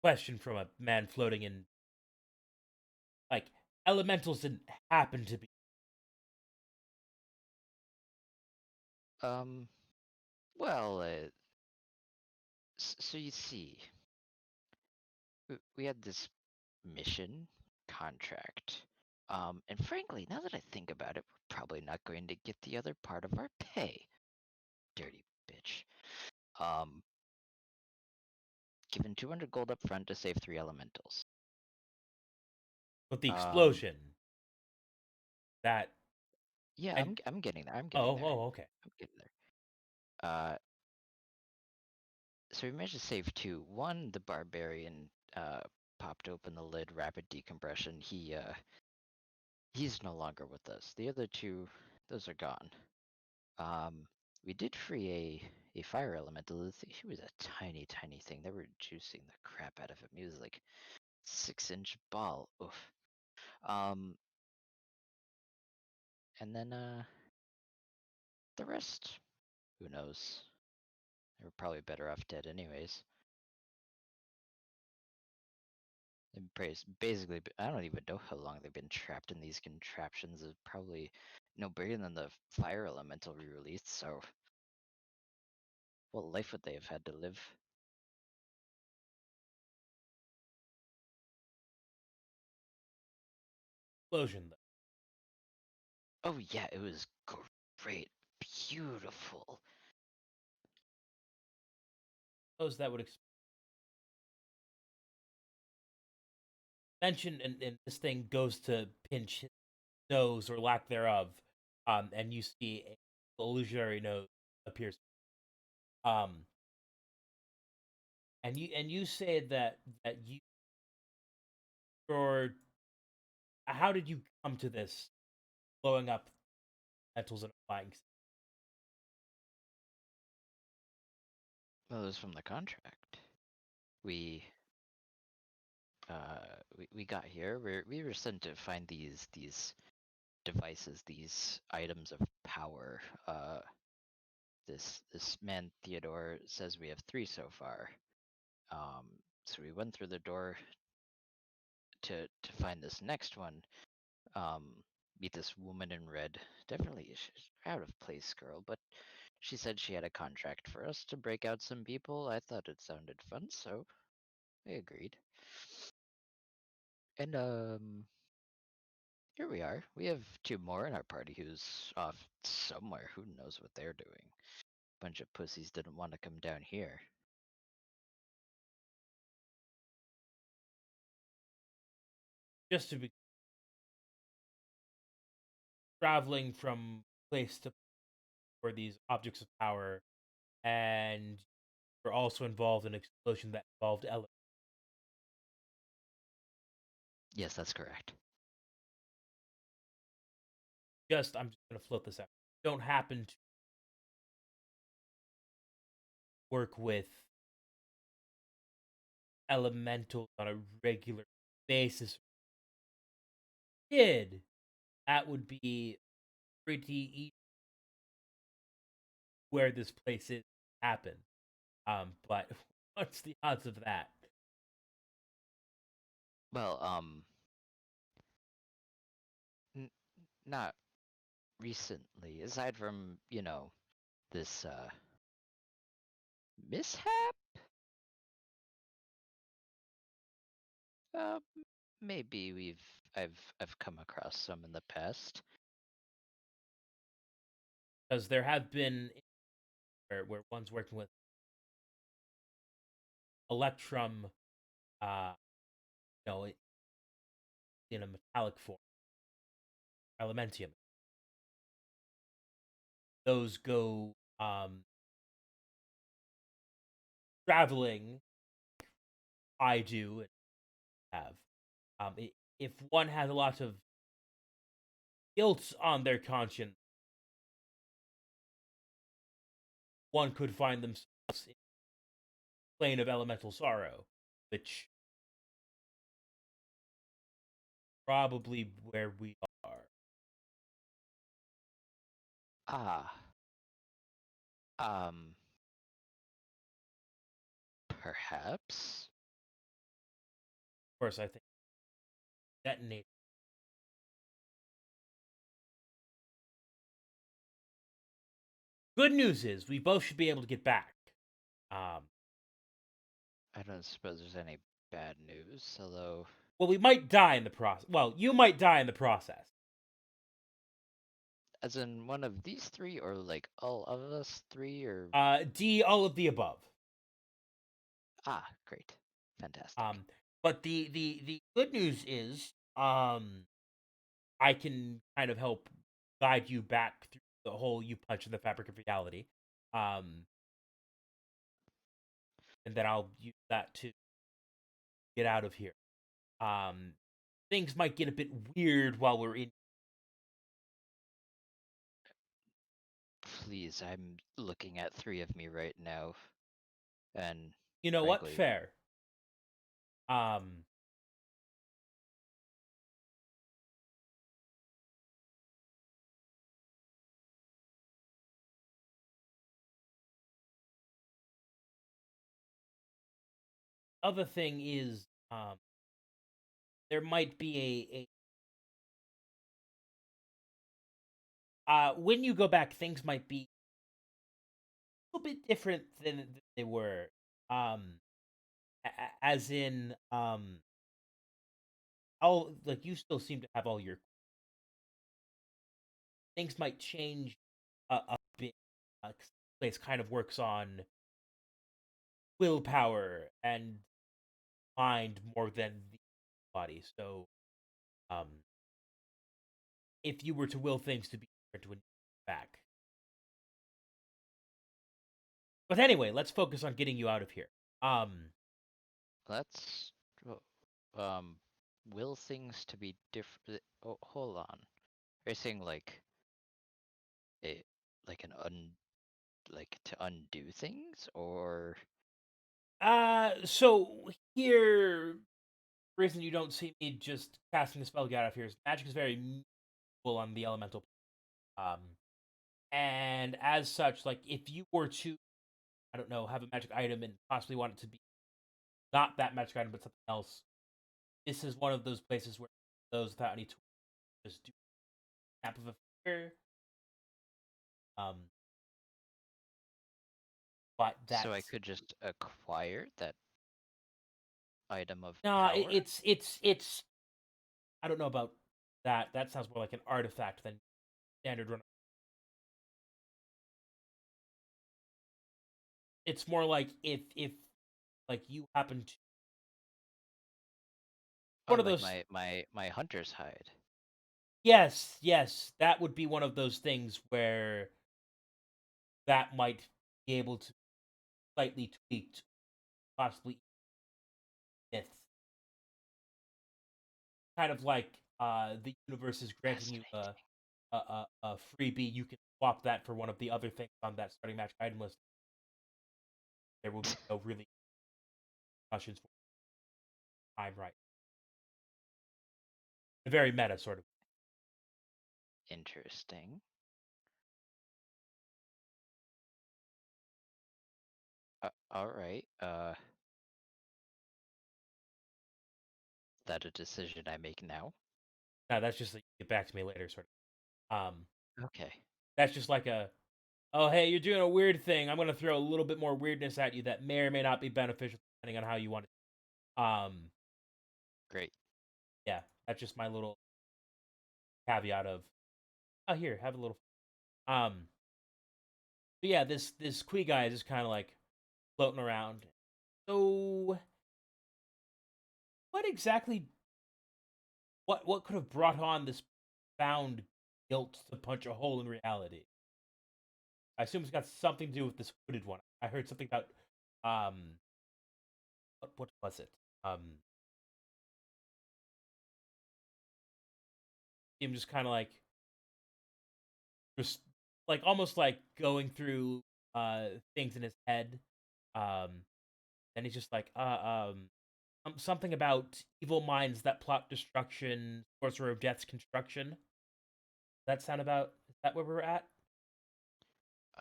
question from a man floating in like elementals didn't happen to be. Um, well, so you see, we had this mission contract. And frankly, now that I think about it, we're probably not going to get the other part of our pay. Dirty bitch. Um, given 200 gold up front to save 3 elementals. But the Um, explosion that yeah, I I'm getting there. I'm getting oh, there. oh, okay. I'm getting there. So we managed to save two. One, the barbarian popped open the lid, rapid decompression. He's no longer with us. The other two, those are gone. Um, we did free a fire elemental. He was a tiny, tiny thing. They were juicing the crap out of him. He was like 6-inch ball. Oof. Um, and then the rest, who knows? They were probably better off dead anyways. Basically, I don't even know how long they've been trapped in these contraptions. It's probably no bigger than the fire elemental we released. So, what life would they have had to live? Explosion though. Oh yeah, it was great, beautiful. Those that would mention and this thing goes to pinch his nose or lack thereof, and you see a illusionary nose appears. Um, and you say that your how did you come to this blowing up metals and flying? Well, it was from the contract. We we got here. We were sent to find these devices, these items of power. This man Theodore says we have 3 so far. Um, so we went through the door to find this next one. Um, meet this woman in red. Definitely she's out of place girl, but she said she had a contract for us to break out some people. I thought it sounded fun, so I agreed. And here we are. We have two more in our party who's off somewhere. Who knows what they're doing? Bunch of pussies didn't want to come down here. Just to be traveling from place to for these objects of power, and we're also involved in an explosion that involved elements. Yes, that's correct. I'm just gonna float this out. Don't happen to work with elementals on a regular basis. Did that would be pretty easy where this place is happen. But what's the odds of that? Well, n- not recently, aside from, this mishap. Uh, maybe I've come across some in the past. Because there have been where one's working with electrum, uh, you know, in a metallic form, elementium. Those go traveling. I do and have. If one has a lot of guilt on their conscience, one could find themselves in a plane of elemental sorrow, which probably where we are. Ah, um, perhaps. Of course, I think detonate. Good news is we both should be able to get back. Um, I don't suppose there's any bad news, although well, we might die in the process. Well, you might die in the process. as in one of these three, or like all of us three, or D, all of the above. great, fantastic. Um, but the good news is, I can kind of help guide you back through the whole you punch in the fabric of reality. Um, and then I'll use that to get out of here. Um, things might get a bit weird while we're in. Please, I'm looking at three of me right now, and You know what? frankly, Fair. Um, other thing is, there might be when you go back, things might be a little bit different than they were. Um, as in, all like you still seem to have all your things might change a bit. 'Cause place kind of works on willpower and mind more than the body. So, um, if you were to will things to be different when you get back. But anyway, let's focus on getting you out of here. Um, let's um will things to be different. Oh, hold on. Are you saying like it, like like to undo things, or so here, reason you don't see me just casting the spell get out of here is magic is very cool on the elemental. Um, and as such, like if you were to, I don't know, have a magic item and possibly want it to be not that magic item but something else, this is one of those places where those without any tools just do a snap of a finger. Um, but so I that's could just acquire that item of no, power? it's I don't know about that. That sounds more like an artifact than standard run. It's more like if like you happen to Oh, one of like those. my hunter's hide. Yes, yes, that would be one of those things where that might be able to slightly tweaked, possibly myths. Kind of like the universe is granting you Fascinating. a freebie. You can swap that for one of the other things on that starting match item list. There will be no really questions for time right. A very meta sort of. Interesting. All right. That a decision I make now? Now that's just like, get back to me later sort of. Okay. That's just like a, oh hey, you're doing a weird thing. I'm gonna throw a little bit more weirdness at you that may or may not be beneficial depending on how you want it. Great. Yeah, that's just my little caveat of, oh here, have a little. But yeah, this Kui guy is just kind of like floating around. So what exactly? What could have brought on this found guilt to punch a hole in reality? I assume it's got something to do with this hooded one. I heard something about um what was it? Him just kind of like just like almost like going through things in his head. Um, and he's just like something about evil minds that plot destruction, sorcerer of death's construction. Does that sound about? Is that where we're at?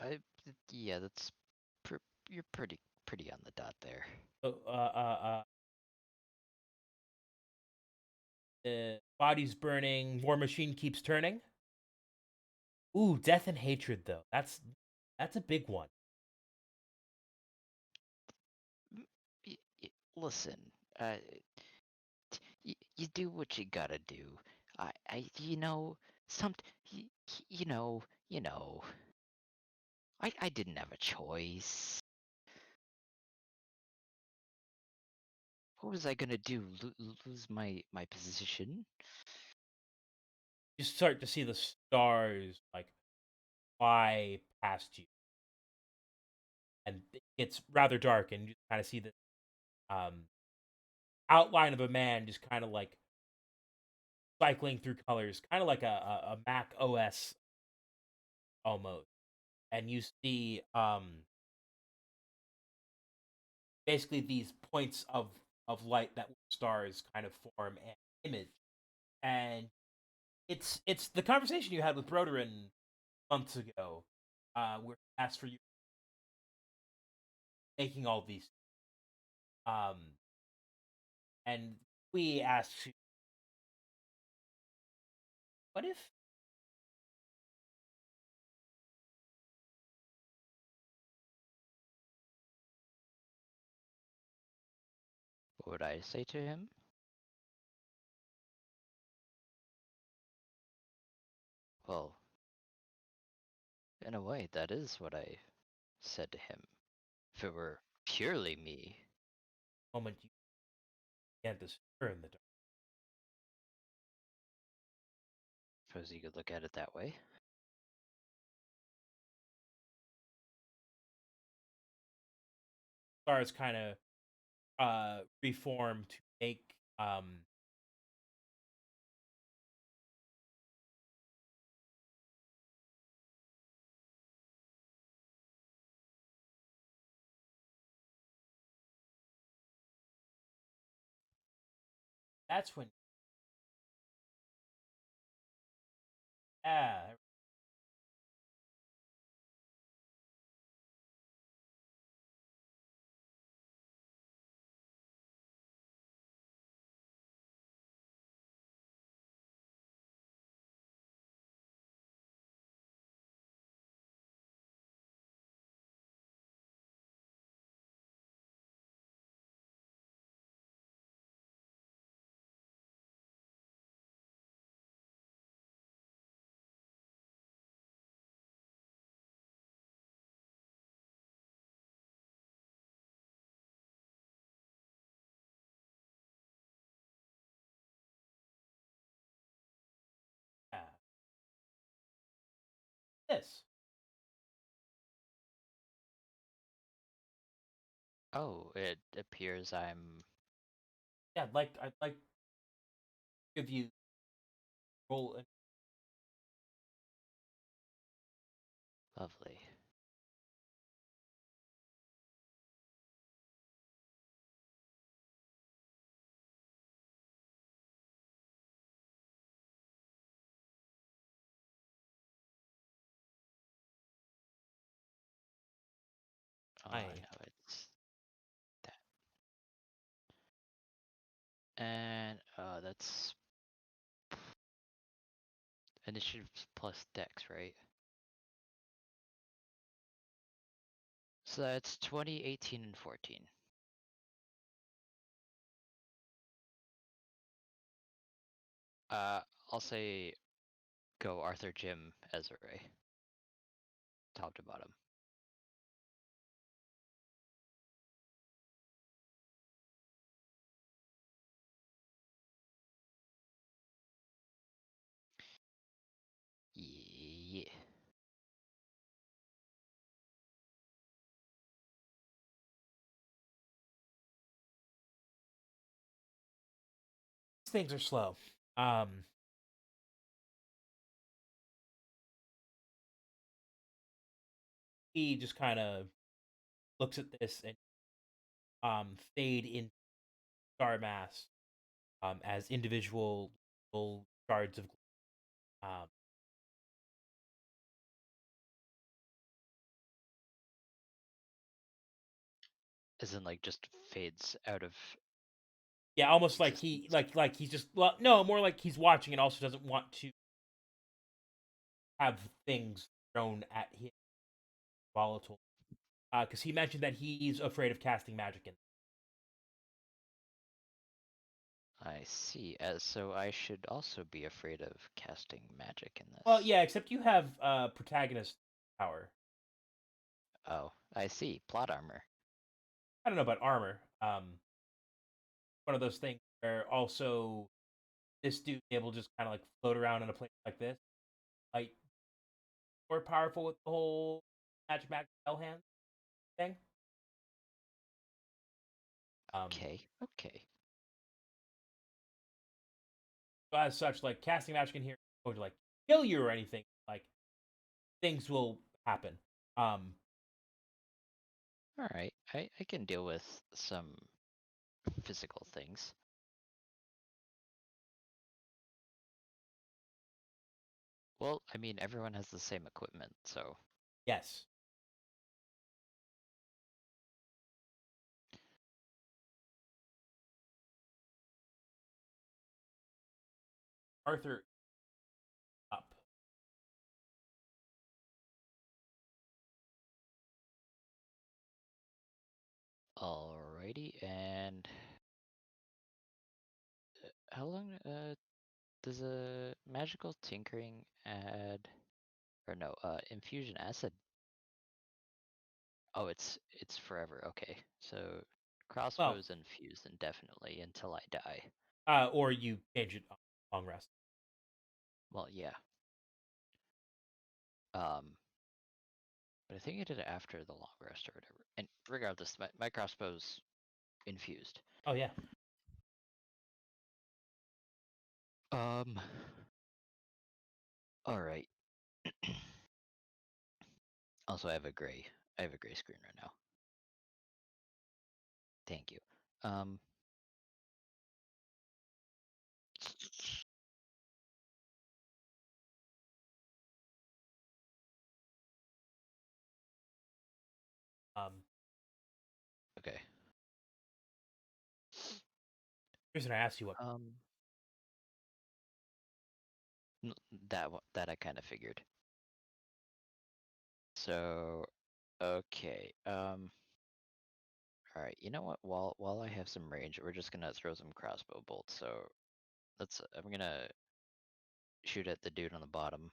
I yeah, that's pr you're pretty on the dot there. So, body's burning. War machine keeps turning. Ooh, death and hatred though. That's a big one. Listen, uh, you do what you gotta do. You know, some, y- you know, I didn't have a choice. What was I gonna do? Lose my position? You start to see the stars like fly past you, and it's rather dark, and you kind of see the um, outline of a man just kind of like cycling through colors, kind of like a Mac OS almost. And you see basically these points of light that stars kind of form an image, and it's the conversation you had with Broderin months ago, where he asked for you making all these, um, and we asked, what if What would I say to him? Well, in a way, that is what I said to him. If it were purely me, moment you can't discern in the dark? suppose you could look at it that way. Stars kind of reform to make that's when, yeah, this. Oh, it appears I'm Yeah, I'd like to give you roll. lovely. Oh, I no, it's that. And that's initiative plus dex, right? So that's 20, 18, and 14. Uh, I'll say go Arthur, Jim, Ezra, top to bottom. Yeah. these things are slow. He just kind of looks at this and fade in star mass as individual little shards of um, As in, like, just fades out of yeah, almost like existence. he's just well, no, more like he's watching and also doesn't want to have things thrown at him volatile. Because he mentioned that he's afraid of casting magic in. I see. So I should also be afraid of casting magic in Well, this. yeah, except you have protagonist power. Oh, I see. Plot armor. I don't know about armor. One of those things where also this dude able to just kind of like float around in a place like this, like more powerful with the whole magic spell hand thing. Um, Okay, okay. so as such, like casting magic in here isn't going to like kill you or anything. Like things will happen. Um, Alright, I can deal with some physical things. Well, I mean, everyone has the same equipment, so yes, Arthur up. alrighty. And how long does a magical tinkering add, or no, infusion acid? Oh, it's forever. Okay, so Well, crossbows infused indefinitely until I die. or you change it on long rest. Well, yeah. Um, but I think I did it after the long rest or whatever. And regardless, my crossbow's infused. Oh yeah. Um, all right. Also, I have a gray screen right now. Thank you. Um, Um, okay. the reason I asked you what. Um, n- that I kind of figured. So, okay. All right. You know what? While I have some range, we're just gonna throw some crossbow bolts. So I'm gonna shoot at the dude on the bottom.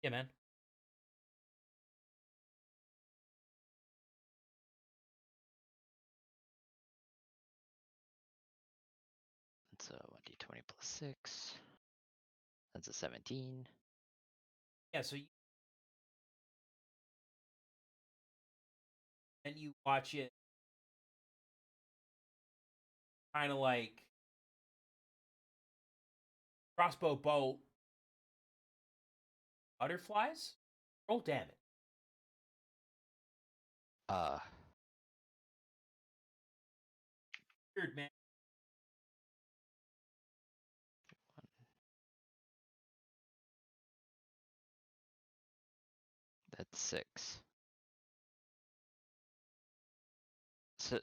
Yeah, man. That's a 1d20 plus 6. That's a 17. Yeah. So and you watch it kind of like crossbow bolt butterflies. Roll damage. Uh, Weird, man. that's 6.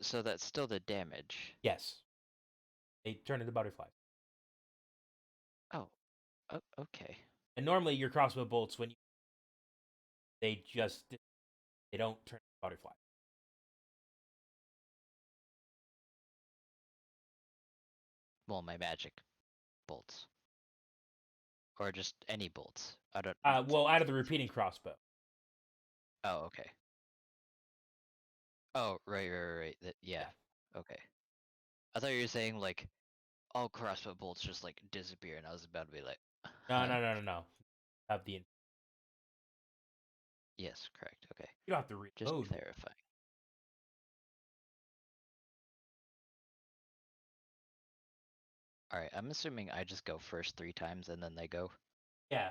So that's still the damage. Yes, they turn into butterflies. Oh, okay. And normally your crossbow bolts, when they just they don't turn into butterflies. Well, my magic bolts, or just any bolts. I don't. Well, out of the repeating crossbow. Oh, okay. Oh, right. Yeah. Yeah. Okay. I thought you were saying like all crossbow bolts just like disappear, and I was about to be like, No, huh? no, no, no, no. Have the Yes, correct. Okay. you don't have to Just reload. clarifying. All right. I'm assuming I just go first 3 times and then they go. Yeah.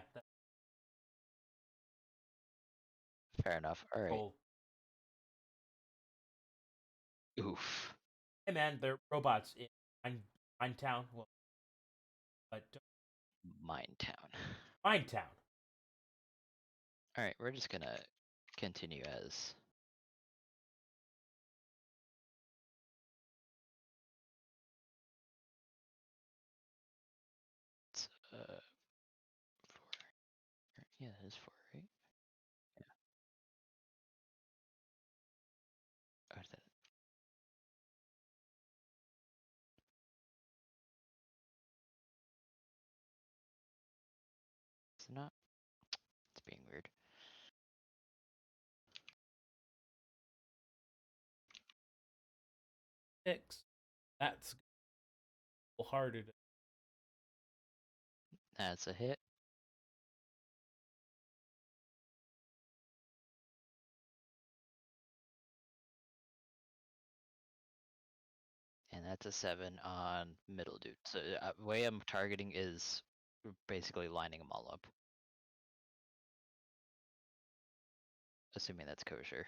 Fair enough. All right. Cool. Oof. Hey man, they're robots in Mine Town. Well, but Mine town. Mine Town. All right. We're just gonna continue as. It's, 4. Yeah, it is 4, right? Yeah. Oh, it's not. It's being weird. 6. That's a little harder to. That's a hit. And that's a 7 on middle dude. So way I'm targeting is basically lining them all up. Assuming that's kosher.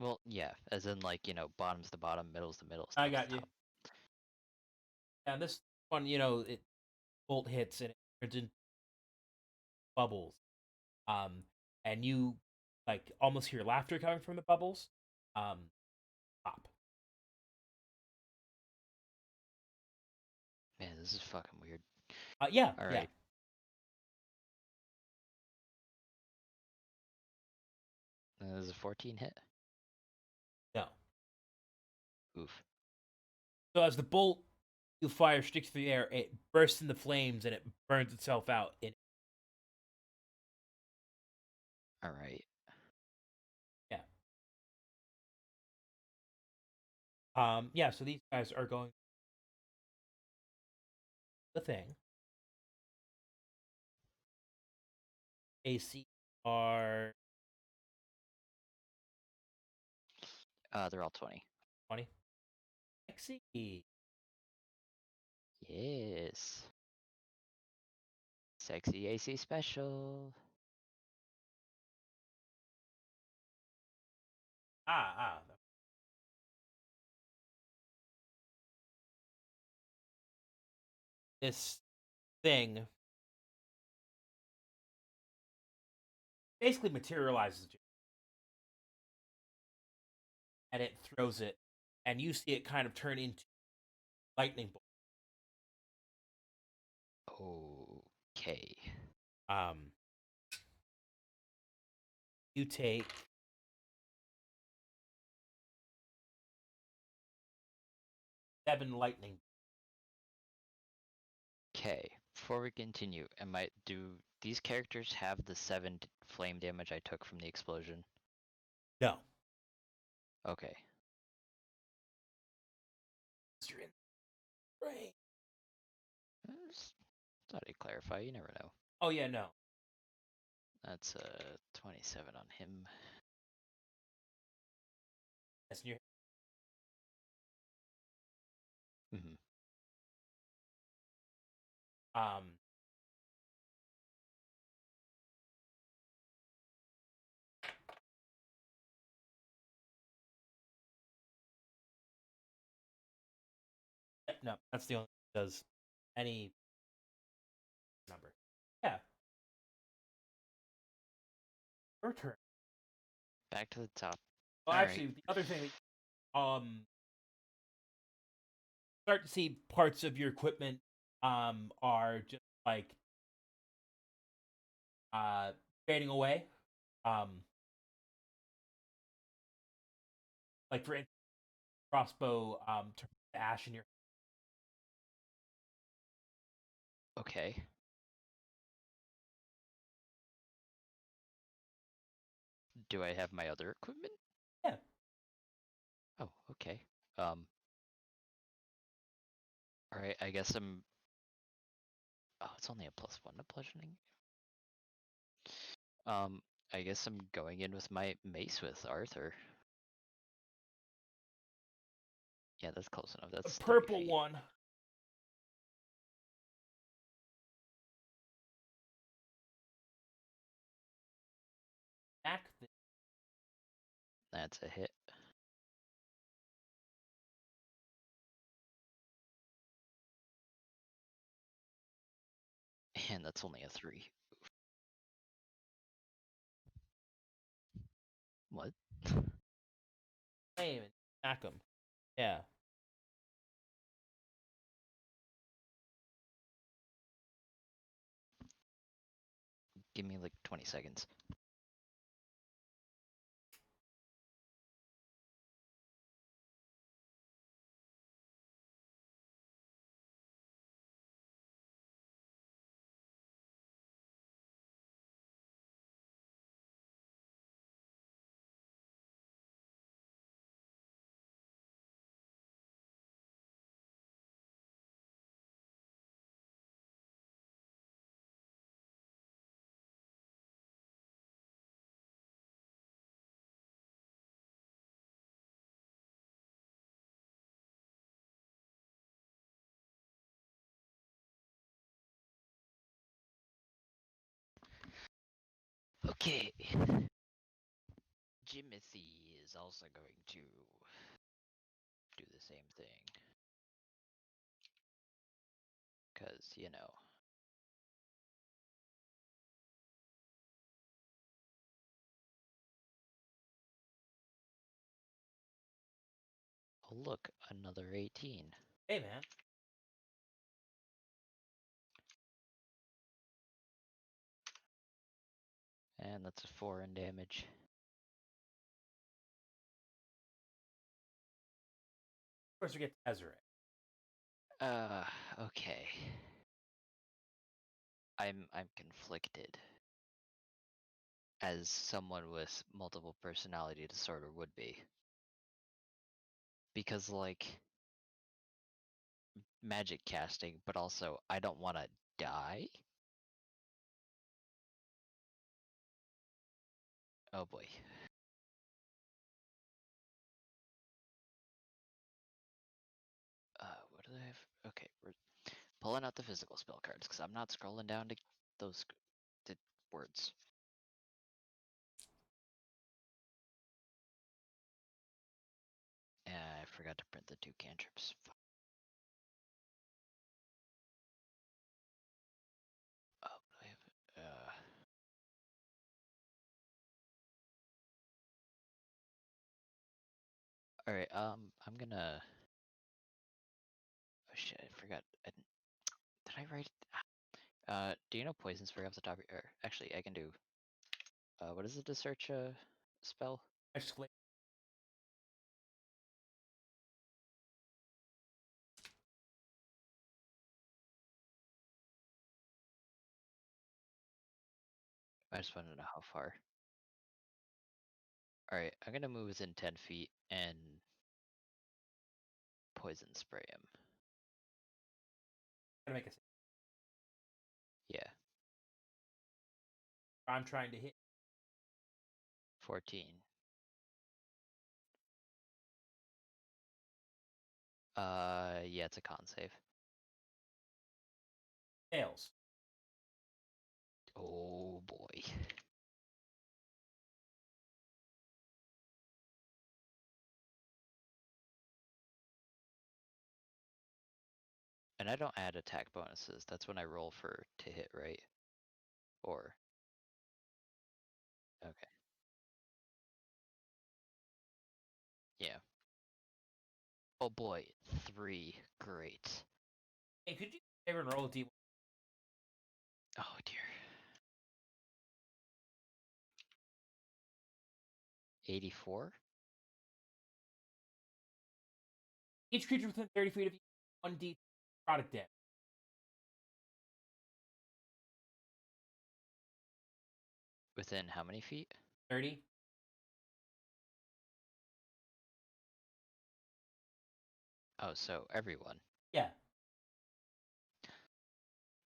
Well, yeah, as in like, bottom's the bottom, middle's the middle, I top's got the you. top. Yeah, this one, it bolt hits and it turns into bubbles. Um, and you like almost hear laughter coming from the bubbles. Um, Pop. Man, this is fucking weird. Yeah, yeah. Alright. This is a 14 hit. No. Oof. So as the bolt you fire sticks through the air, it bursts into flames and it burns itself out. Alright. Yeah. Yeah. So these guys are going the thing. AC are They're all 20. 20. Sexy. Yes. Sexy AC special. Ah. This thing basically materializes and it throws it, and you see it kind of turn into lightning bolt. Okay. Um, you take 7 lightning. Okay. Before we continue, do these characters have the 7 flame damage I took from the explosion? No. Okay. You're in the brain. Just thought I'd clarify, you never know. Oh yeah, no. That's a 27 on him. Yes, and Mm-hmm. um, no, that's the only thing that does any number. Yeah, your turn. Back to the top. Well, All right. actually, the other thing that start to see parts of your equipment are just like uh fading away. Um, like for instance, crossbow turns to ash in your. Okay. Do I have my other equipment? Yeah, Oh, okay. Um. All right. I guess I'm. Oh, it's only a +1 to bludgeoning. Um. I guess I'm going in with my mace with Arthur. Yeah, that's close enough. the That's 30 purple feet. one. Back. That's a hit. And that's only a 3. What? Flame and smack him. Yeah. Give me like 20 seconds. Okay. Jimothy is also going to do the same thing. Because, you know. Oh, look, another 18. Hey, man. And that's a 4 in damage. Of course, we get Ezra. Okay. I'm conflicted. As someone with multiple personality disorder would be. Because, like, magic casting, but also I don't want to die. Oh boy. What do I have? Okay, we're pulling out the physical spell cards because I'm not scrolling down to those to words. I forgot to print the 2 cantrips. Oh, I have. All right. I'm gonna. Oh shit! I forgot. Did I write? Do you know poison spray off the top of your? Actually, I can do. What is it to search a spell? Exclamation. I just want to know how far. All right, I'm gonna move within 10 feet and poison spray him. Gotta make a. Yeah. I'm trying to hit. 14. Yeah, it's a con save. Fails. Oh boy. And I don't add attack bonuses. That's when I roll for to hit, right? Or okay. Yeah. Oh boy, 3. Great. Hey, could you favor and roll a d1? Oh dear. 84? Each creature within 30 feet of you, 1d product damage. Within how many feet? 30. Oh, so everyone. Yeah,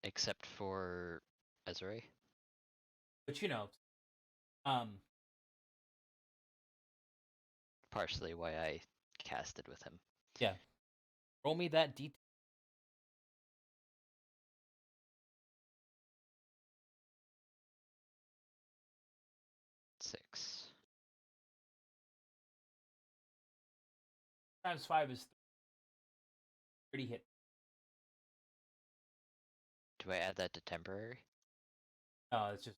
Except for Ezra. but you know, um, Partially why I casted with him. yeah. Roll me that d. 6. Times 5 is 30 hit. Do I add that to temporary? No, it's just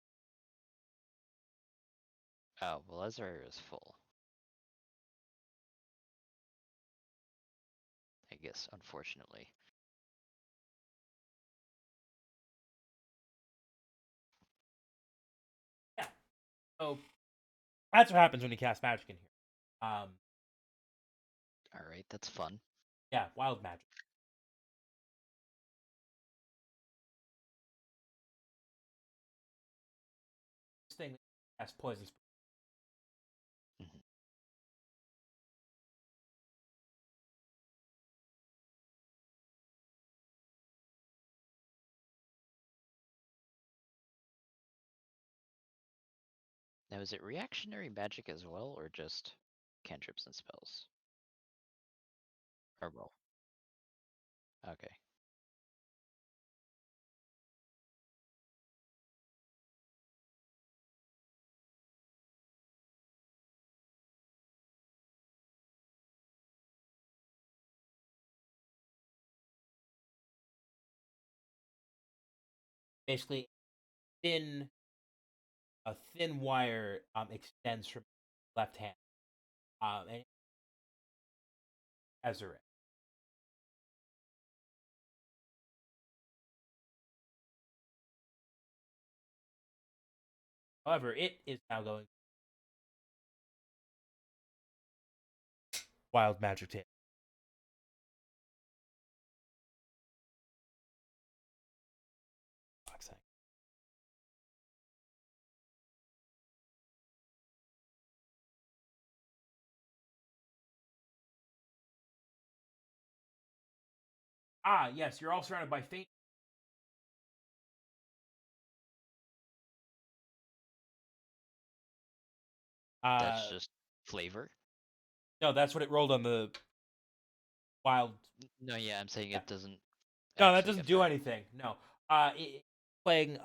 Oh, well, Ezra is full. I guess, unfortunately. yeah. So that's what happens when you cast magic in here. Alright, that's fun. Yeah, wild magic. This thing has poison. Mhm. Now, is it reactionary magic as well, or just cantrips and spells? Or both? Okay. Basically, thin a thin wire extends from left hand, and Ezra. However, it is now going wild magic hit. Ah, yes, you're all surrounded by faint. That's just flavor? No, that's what it rolled on the wild. No, yeah, I'm saying Yeah. it doesn't No, that actually doesn't do affect. anything. No. Playing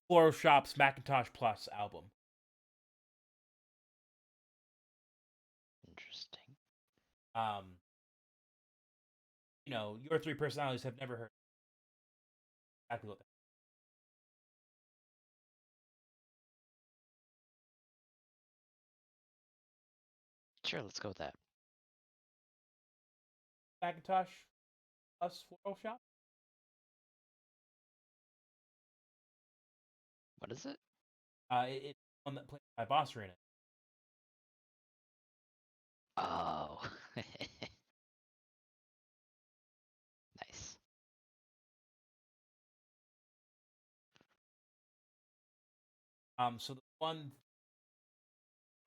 Floral Shop's Macintosh Plus album. Interesting. Um, your three personalities have never heard exactly what Sure, let's go with that. Macintosh Plus Floral Shop. What is it? It's one that plays my boss are in it. Oh. Nice. So the one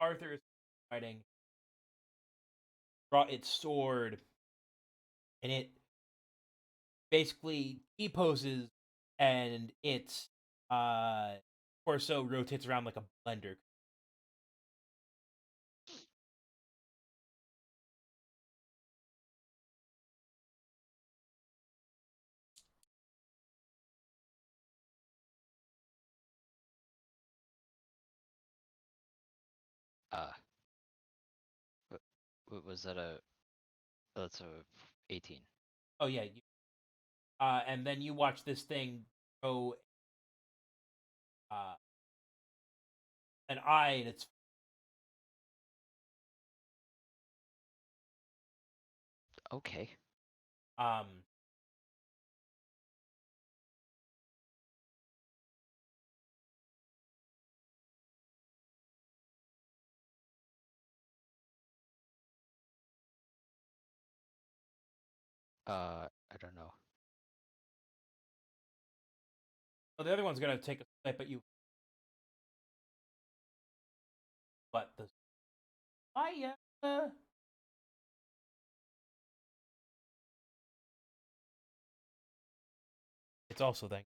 Arthur is fighting brought its sword, and it basically T poses, and its torso rotates around like a blender. Uh, was that a? Oh, that's a 18. Oh yeah, and then you watch this thing grow uh, an eye in its. Okay. Um, I don't know. so the other one's gonna take a swipe at you, but the eye, it's also then.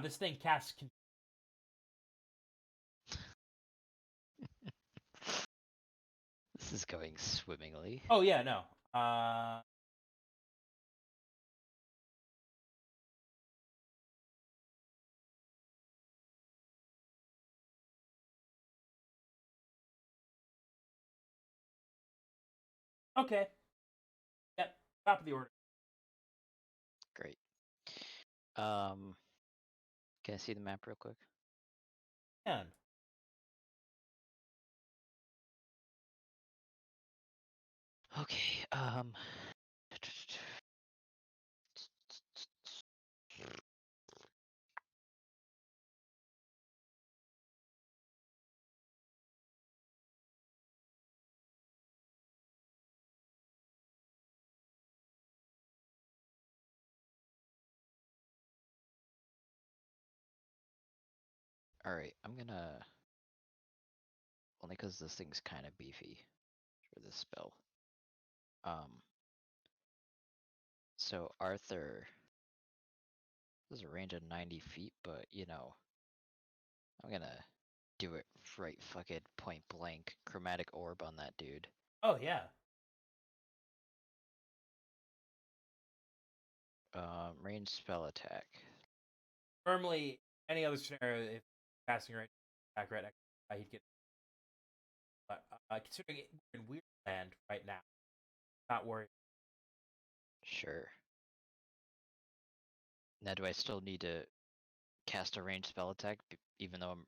This thing casts. This is going swimmingly. Oh yeah, no. Okay. Yep. Top of the order. Great. Um, can I see the map real quick? Man. Okay. All right. I'm gonna only because this thing's kind of beefy for this spell. Um. So Arthur has a range of 90 feet, but I'm gonna do it right fucking point blank. Chromatic orb on that dude. Oh yeah. Range spell attack. Normally, any other scenario, if passing right back right next, he'd get. But considering we're in weird land right now, not worried. Sure. Now, do I still need to cast a ranged spell attack, even though I'm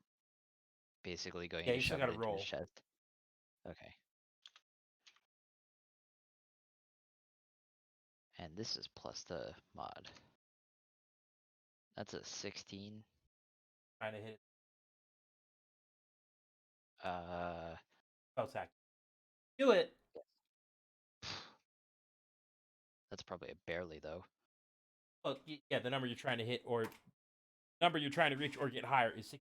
basically going Yeah, to you still shove got it to into his roll. chest? Okay. And this is plus the mod. That's a 16. Trying to hit it. Uh, Spell attack. Do it. that's probably a barely though. Well, yeah, the number you're trying to hit or number you're trying to reach or get higher is 6.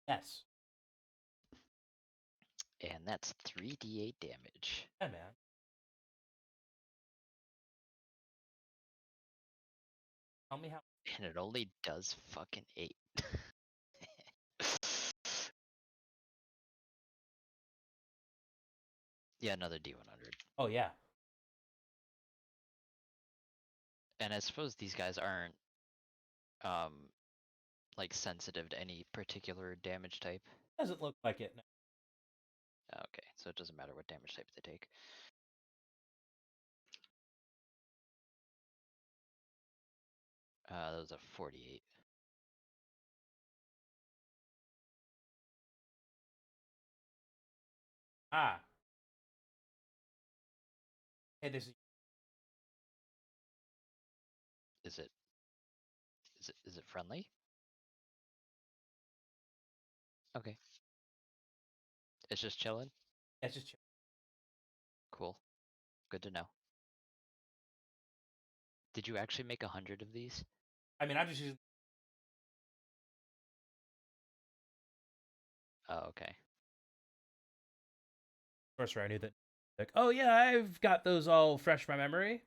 Yes. And that's 3d8 damage. Yeah, man. Tell me how. And it only does fucking 8. Yeah, another D100. Oh yeah. And I suppose these guys aren't um like sensitive to any particular damage type. Doesn't look like it. No. Okay, so it doesn't matter what damage type they take. That was a 48. Ah. Hey, this is. Is it is it friendly? Okay. It's just chilling. That's just. Cool. Good to know. Did you actually make 100 of these? I mean, I'm just using. Oh, okay. Sorcerer. I knew that. Like, oh yeah, I've got those all fresh in my memory.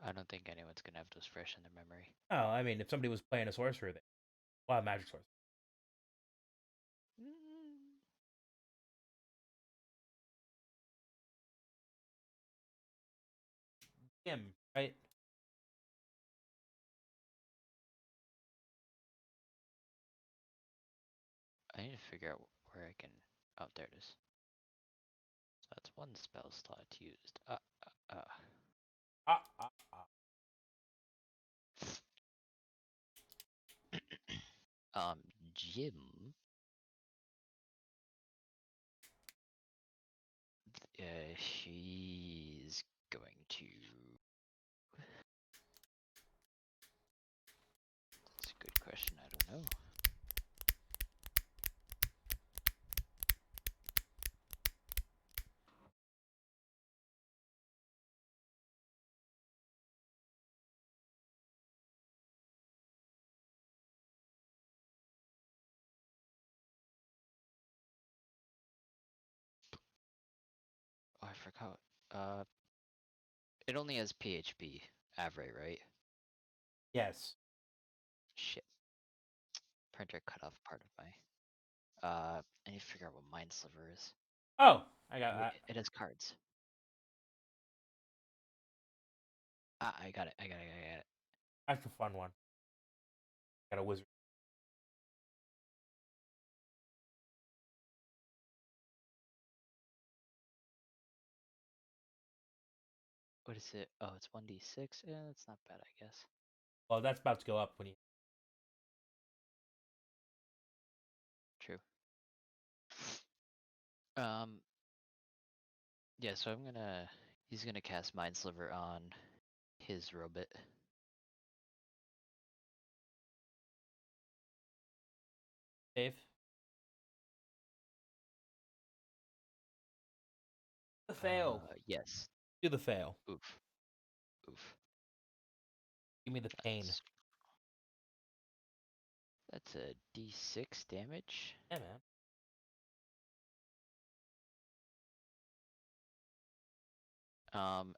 I don't think anyone's gonna have those fresh in their memory. Oh, I mean, if somebody was playing a sorcerer, they well, a magic sorcerer. Mm, Him, right? I need to figure out where I can. Oh, there it is. So that's one spell slot used. Ah, ah, ah. Um, Jim. She's going to. That's a good question. I don't know. Oh, I forgot. Uh, it only has PHP, Avray, right? Yes. Shit. Printer cut off part of my. I need to figure out what Mind Sliver is. Oh, I got Wait, that. it has cards. Ah, I got it. I got it. I got it. That's a fun one. Got a wizard. What is it? Oh, it's 1d6. Yeah, that's not bad, I guess. Well, that's about to go up when you. True. Um, yeah, so I'm gonna. He's gonna cast Mind Sliver on his robot. Dave. The fail. Yes. Do the fail. Oof. Oof. Give me the pain. That's a d6 damage. Yeah, man.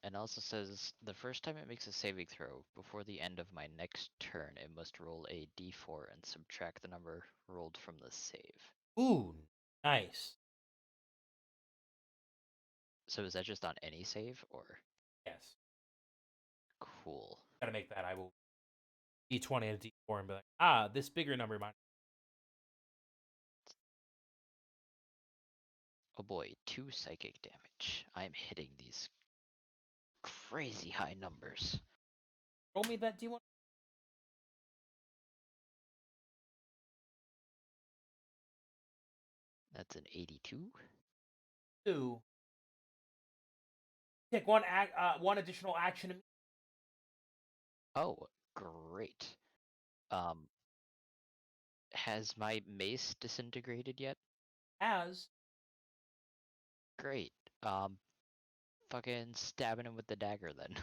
And also says the first time it makes a saving throw before the end of my next turn, it must roll a d4 and subtract the number rolled from the save. Ooh, nice. So is that just on any save or Yes. cool? Gotta make that. I will D20 and D4 and be like, ah, this bigger number might. Oh boy, 2 psychic damage. I'm hitting these crazy high numbers. Roll me that D1. That's an 82. 2. Take one additional action. Oh, great. Um, has my mace disintegrated yet? As Great. Fucking stabbing him with the dagger then.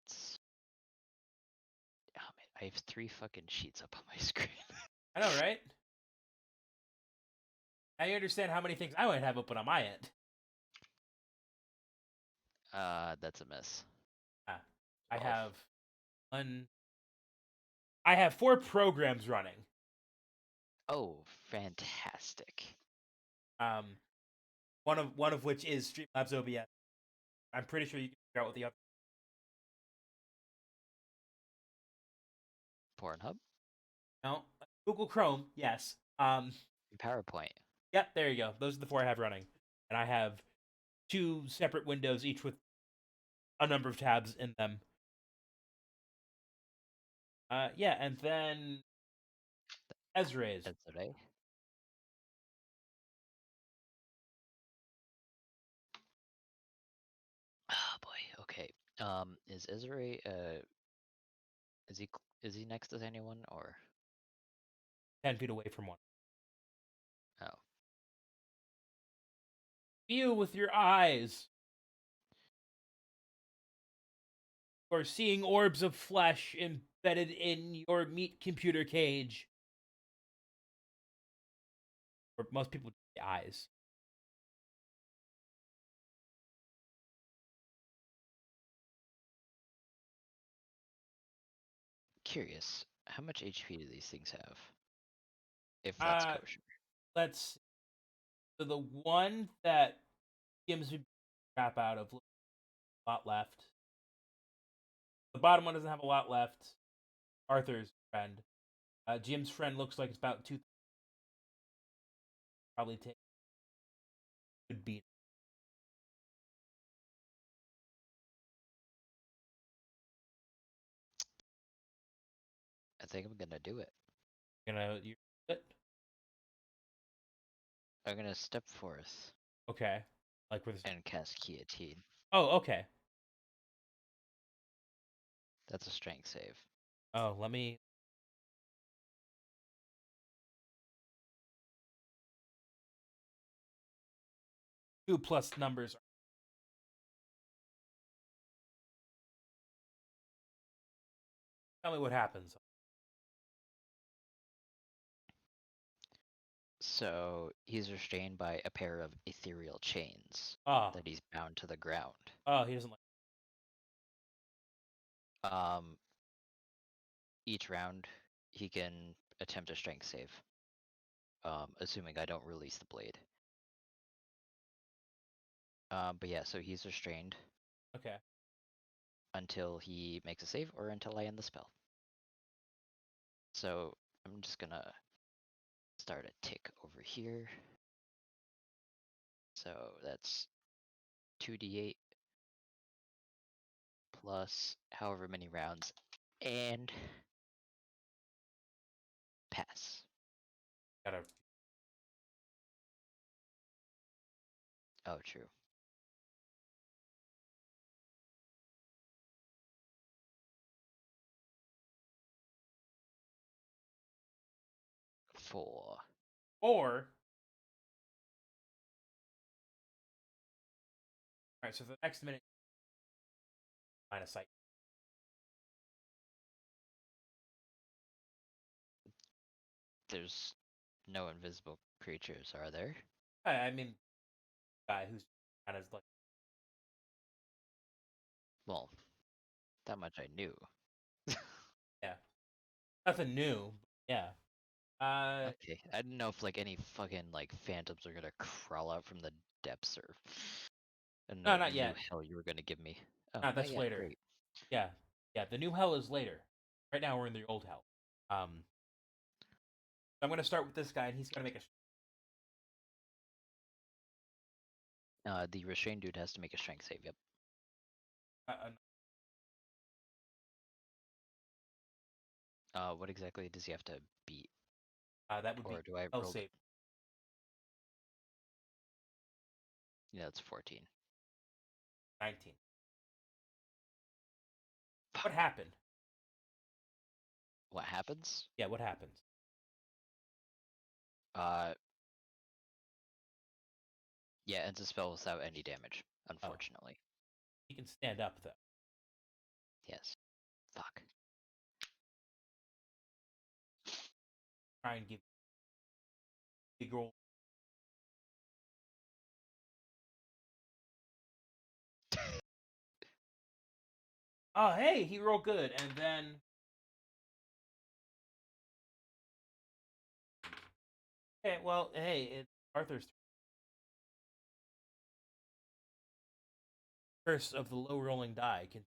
It's. Oh man, I have 3 fucking sheets up on my screen. I know, right? I understand how many things I might have open on my end. That's a miss. Ah, I 12. have one. I have 4 programs running. Oh, fantastic. Um, one of which is Streamlabs OBS. I'm pretty sure you can figure out what the other. Pornhub? No, Google Chrome. Yes. PowerPoint. Yep. There you go. Those are the 4 I have running, and I have 2 separate windows, each with a number of tabs in them. Yeah, and then Ezra's. That's today. Oh boy. Okay. Is Ezra is he next to anyone or 10 feet away from one. oh? View with your eyes. Or seeing orbs of flesh embedded in your meat computer cage. Or most people, the eyes. curious. How much HP do these things have? If that's Uh, kosher. let's. So the one that gives me crap out of a lot left. The bottom one doesn't have a lot left. Arthur's friend. Jim's friend looks like it's about two. Probably take good beat. I think I'm gonna do it. You it? I'm gonna step forth Okay. Like with. and cast Guillotine. Oh, okay. That's a strength save. Oh, let me. 2+ numbers. Tell me what happens. So he's restrained by a pair of ethereal chains Oh, that he's bound to the ground. oh, he doesn't like. Um, each round he can attempt a strength save. Assuming I don't release the blade. But yeah, so he's restrained Okay. until he makes a save or until I end the spell. So I'm just gonna start a tick over here. So that's 2d8 plus however many rounds and pass. Gotta. Oh, true. Four. Or. All right. So the next minute, line of sight. There's no invisible creatures, are there? I mean, guy who's kind of like. Well, that much I knew. Yeah. Nothing new. But yeah. Okay, I didn't know if like any fucking like phantoms are gonna crawl out from the depths or and No, what not new yet. hell you were gonna give me. Oh, Not not that's yet. later. Great. Yeah. Yeah. The new hell is later. Right now we're in the old hell. I'm gonna start with this guy, and he's gonna make a. The restrained dude has to make a strength save. Yep. Uh, What exactly does he have to beat, that would be or do I hell roll? save. Yeah, it's 14. 19. What Fuck. happened? What happens? Yeah. What happens? Uh, yeah, ends a spell without any damage. Oh, Unfortunately. he can stand up though. Yes. Fuck. Try and give big roll. Oh, hey, he rolled good, and then. Okay, well, hey, it's Arthur's curse of the low rolling die. Can.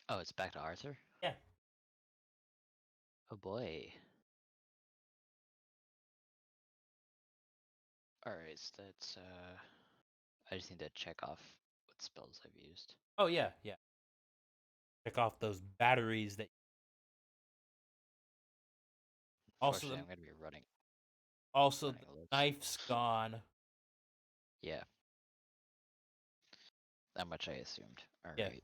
Oh, it's back to Arthur. Yeah. Oh boy. All right, so that's I just need to check off what spells I've used. Oh yeah, yeah. Pick off those batteries that. Also, Unfortunately, I'm gonna be also running the low knife's spells. gone. Yeah, that much I assumed. All Yeah. right.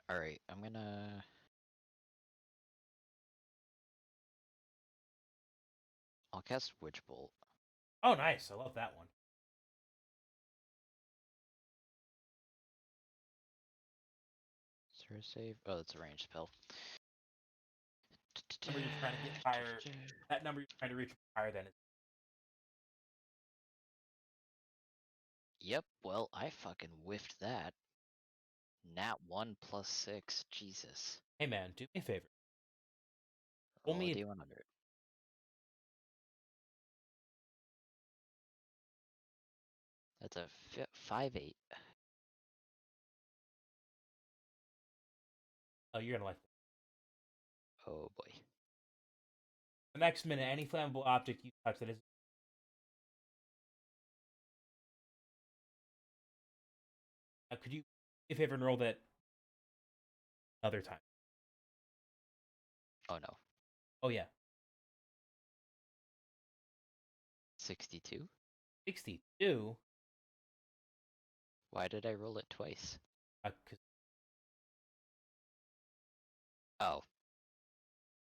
All right, I'll cast Witch Bolt. Oh, nice. I love that one. Throw save. Oh, that's a ranged spell. Number you're trying to get higher. That number you're trying to reach higher than it. Yep, well, I fucking whiffed that. Nat 1 plus 6. Jesus. Hey man, do me a favor. Roll a me. D100. That's a 5-8. Oh, you're gonna like that. Oh boy. The next minute, any flammable object you touch that is. Could you do me a favor and roll that another time? Oh no. Oh yeah, 62? 62. Why did I roll it twice? 'Cause Oh,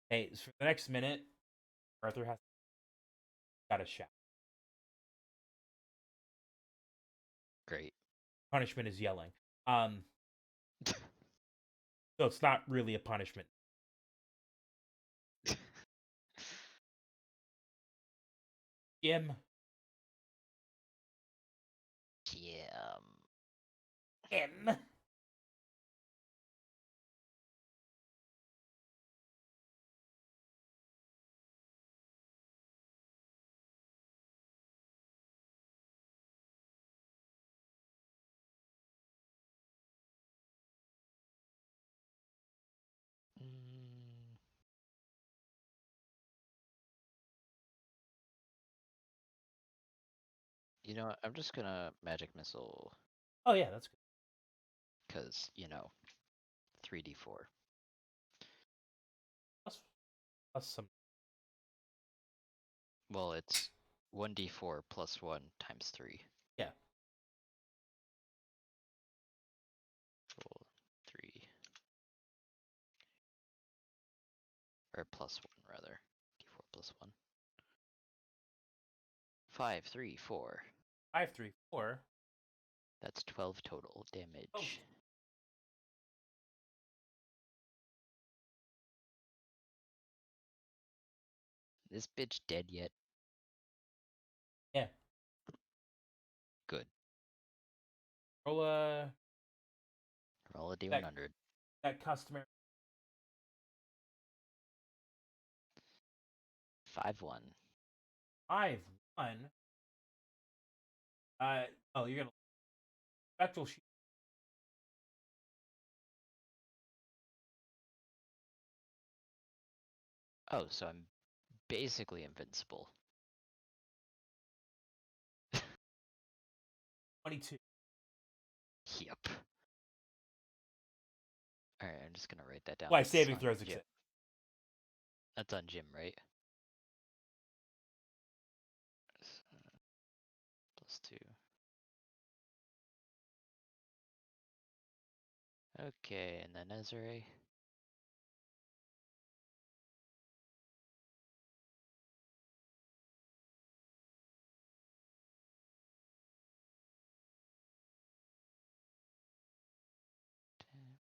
hey, so for the next minute, Arthur has got a shot. great. Punishment is yelling. So it's not really a punishment. Jim. Jim. Jim. Mm, you know what? I'm just gonna magic missile Oh yeah, that's good. because, 3d4. Plus some. Well, it's 1d4 plus 1 times 3. Yeah. Roll 3. Or plus 1, rather. D4 plus 1. 5, 3, 4. 5, 3, 4. That's 12 total damage. Oh. This bitch dead yet? Yeah. Good. Roll a Roll a d100. that customary. 5-1. 5, 1. Oh, you're gonna spectral shield. Oh, so I'm basically invincible. 22. Yep. Alright, I'm just gonna write that down. Why That's saving on throws Jim. exist? That's on Jim, right? Plus 2. Okay, and then Ezra.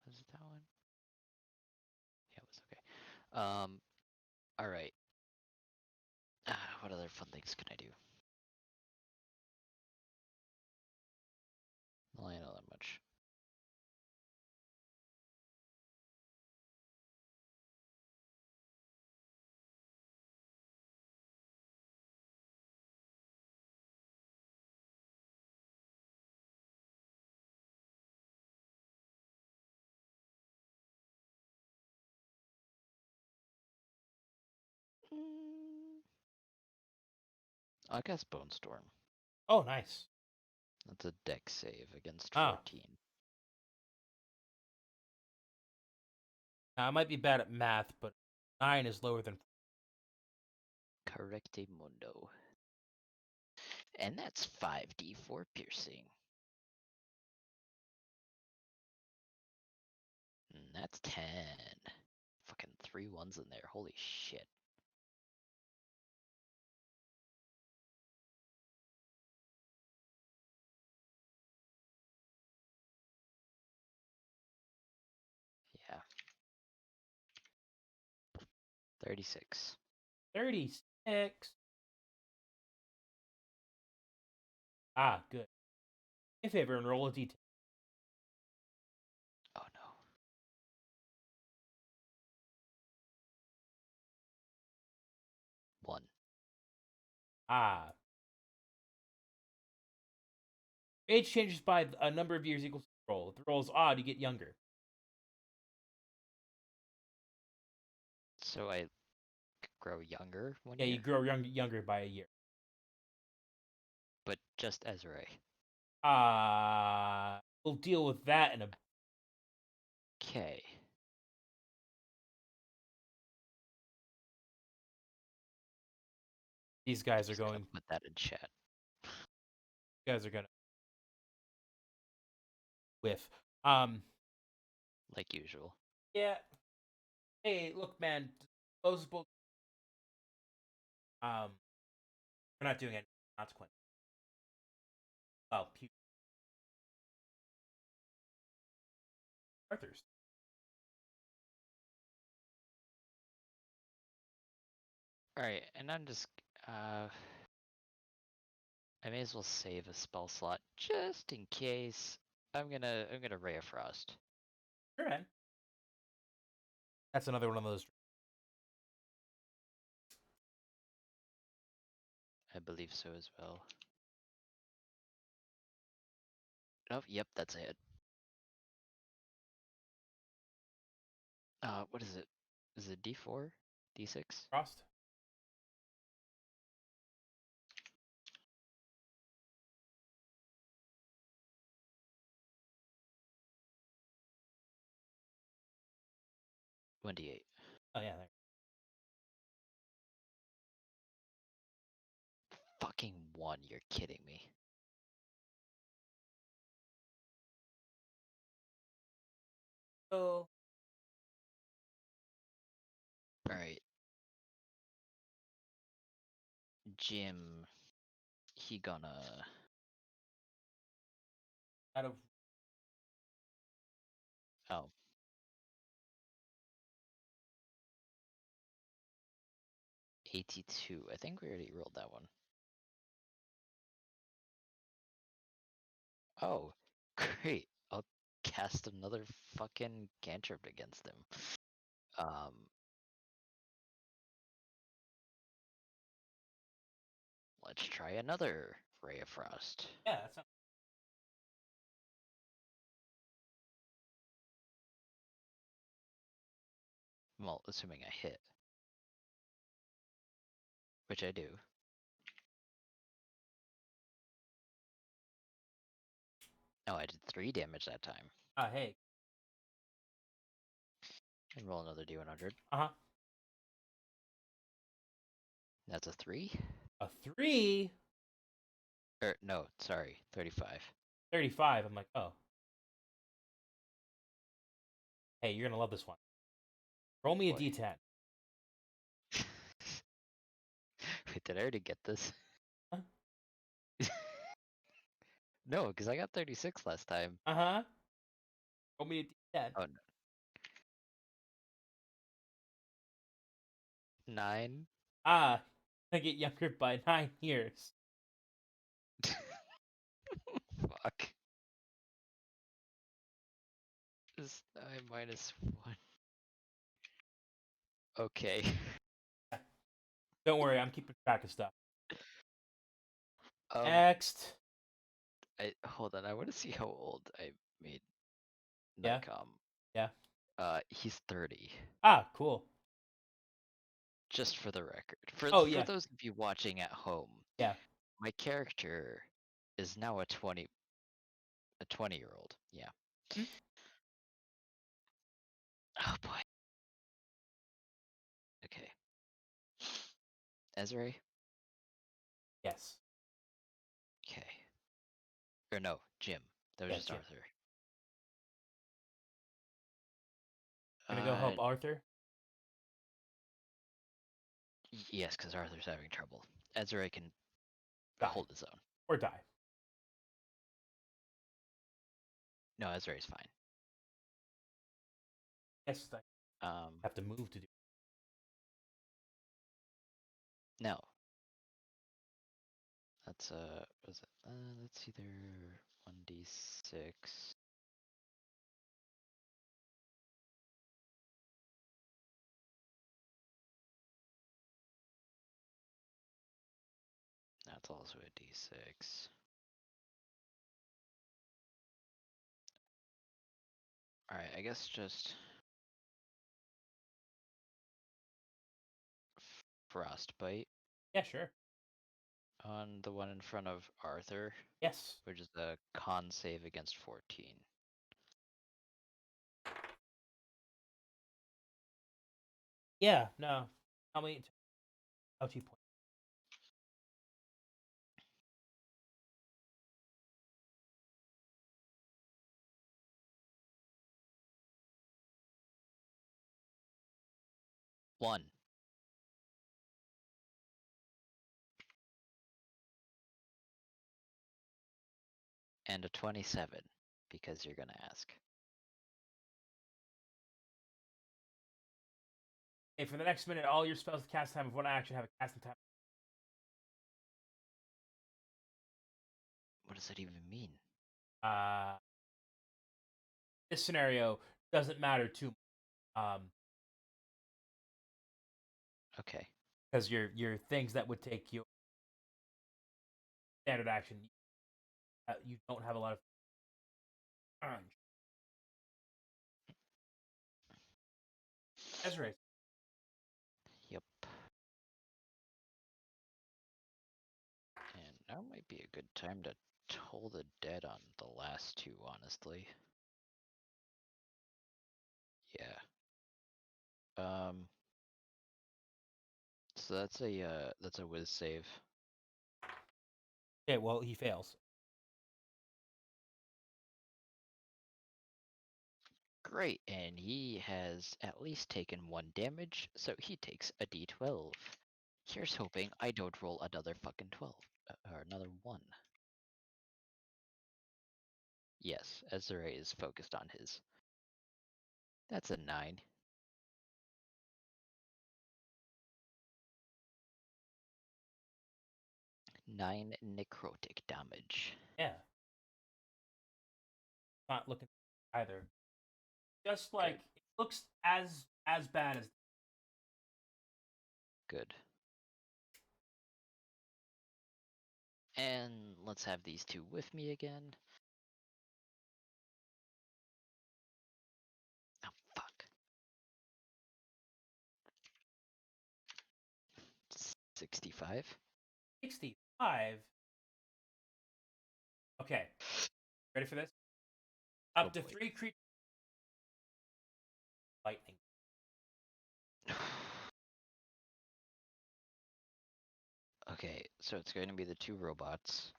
Was it that one? Yeah, it was okay. Alright. What other fun things can I do? Well, I know that much. I guess Bone Storm. Oh, nice. That's a deck save against Ah. 14. Now, I might be bad at math, but 9 is lower than. Correcte mundo. And that's 5d4 piercing. And that's 10. Fucking 3 1s in there. Holy shit. 36. 36. Ah, good. In favor and roll a d10. Oh no. 1. Ah. Age changes by a number of years equals to the roll. If the roll is odd, you get younger. So I grow younger one Yeah, you year? grow younger by a year. But just Ezra. We'll deal with that in a. Okay. These guys are Just gonna going. put that in chat. You guys are gonna whiff. Like usual. Yeah. Hey, look, man. Disposable. We're not doing any consequence. Well, Arthur's. Alright, and I'm just I may as well save a spell slot just in case. I'm gonna Ray of Frost. Sure, man. That's another one of those. I believe so as well. Oh, yep, that's a hit. What is it? Is it D4? D6? Frost. 1d8. Oh yeah. There. Fucking 1, you're kidding me. So Alright. Jim, he gonna... out of Oh. $82. I think we already rolled that one. Oh, great. I'll cast another fucking cantrip against him. Let's try another Ray of Frost. yeah. That's not. Well, assuming I hit. Which I do. Oh, I did 3 damage that time. Hey. And roll another D100. Uh-huh. That's a 3? A 3. No, sorry, 35. 35. I'm like, oh. Hey, you're gonna love this one. Roll me a Boy. d10. Wait, did I already get this? Huh? No, because I got 36 last time. Uh-huh. Roll me a d10. Oh, no. 9? I get younger by 9 years. Fuck. Is 9 minus 1. Okay. Don't worry, I'm keeping track of stuff. Um, Next. hold on, I want to see how old I made Yeah. Nightcom. Yeah. He's 30. Cool. Just for the record. Oh, For yeah. those of you watching at home, Yeah. my character is now a 20-year-old. Yeah. Hmm? Oh boy. Okay. Ezra? Yes. Okay. Or no, Jim. That was Yeah, just Jim. Arthur. Gonna go help Arthur? Yes, because Arthur's having trouble. Ezra can Die. hold his own. Or die. No, Ezra's fine. Yes, I Um, have to move to do. No. That's what is it? That's either 1d6. That's also a d6. Alright, I guess just frostbite Yeah, sure. on the one in front of Arthur, Yes. which is a con save against 14. Yeah, no. Tell me how 2 points. One. And a 27, because you're gonna ask. Okay, for the next minute, all your spells with cast time of 1 action have a casting time. What does that even mean? Uh, this scenario doesn't matter too much. Okay. Because your things that would take your standard action, you don't have a lot of turn. Ezra. Yep. And now might be a good time to toll the dead on the last two, honestly. Yeah. So that's a whiz save. Okay, well he fails. Great, and he has at least taken 1 damage, so he takes a d12. Here's hoping I don't roll another fucking 12, or another 1. Yes, Ezra is focused on his. That's a 9. 9 necrotic damage. Yeah, not looking either. Just like Good, it looks as bad as. good. And let's have these two with me again. Oh, fuck. 65. 65. Okay, ready for this? Oh Up to boy. 3 creatures. Lightning. Okay, so it's going to be the 2 robots.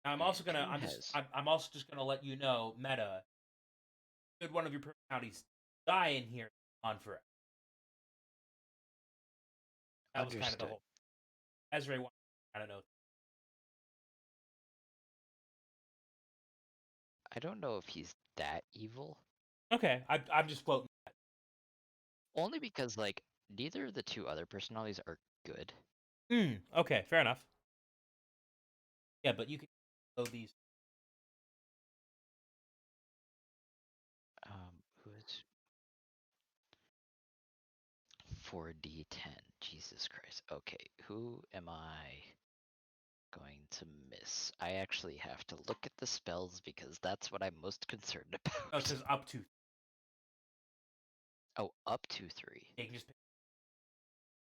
Now I'm also And gonna. who has? I'm also just gonna let you know, meta. Should one of your personalities die in here on forever? That was kind of the Understood. whole. Ezra, I don't know. I don't know if he's that evil. Okay, I'm just floating. Only because, like, neither of the 2 other personalities are good. Okay, fair enough. Yeah, but you can load these. Who is 4d10? Jesus Christ. Okay, who am I going to miss? I actually have to look at the spells because that's what I'm most concerned Oh, it about. says up to. Oh, up to 3. Yeah, you can just pick.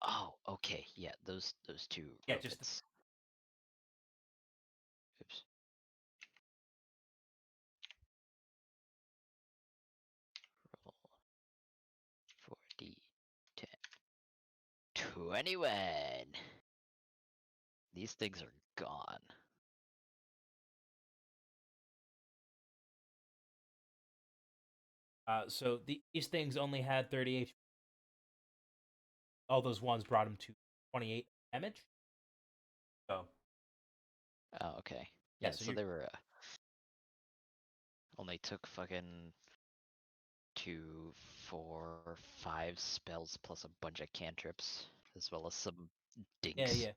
Oh, okay. Yeah, those 2 Yeah, just the. robots. Oops. Roll 4d10. 21. These things are gone. So these things only had 30 HP. All those ones brought him to 28 damage. So Oh, okay. yeah, Yeah, so so you they were only took fucking 2, 4, 5 spells plus a bunch of cantrips. as well as some Yeah, dinks. yeah.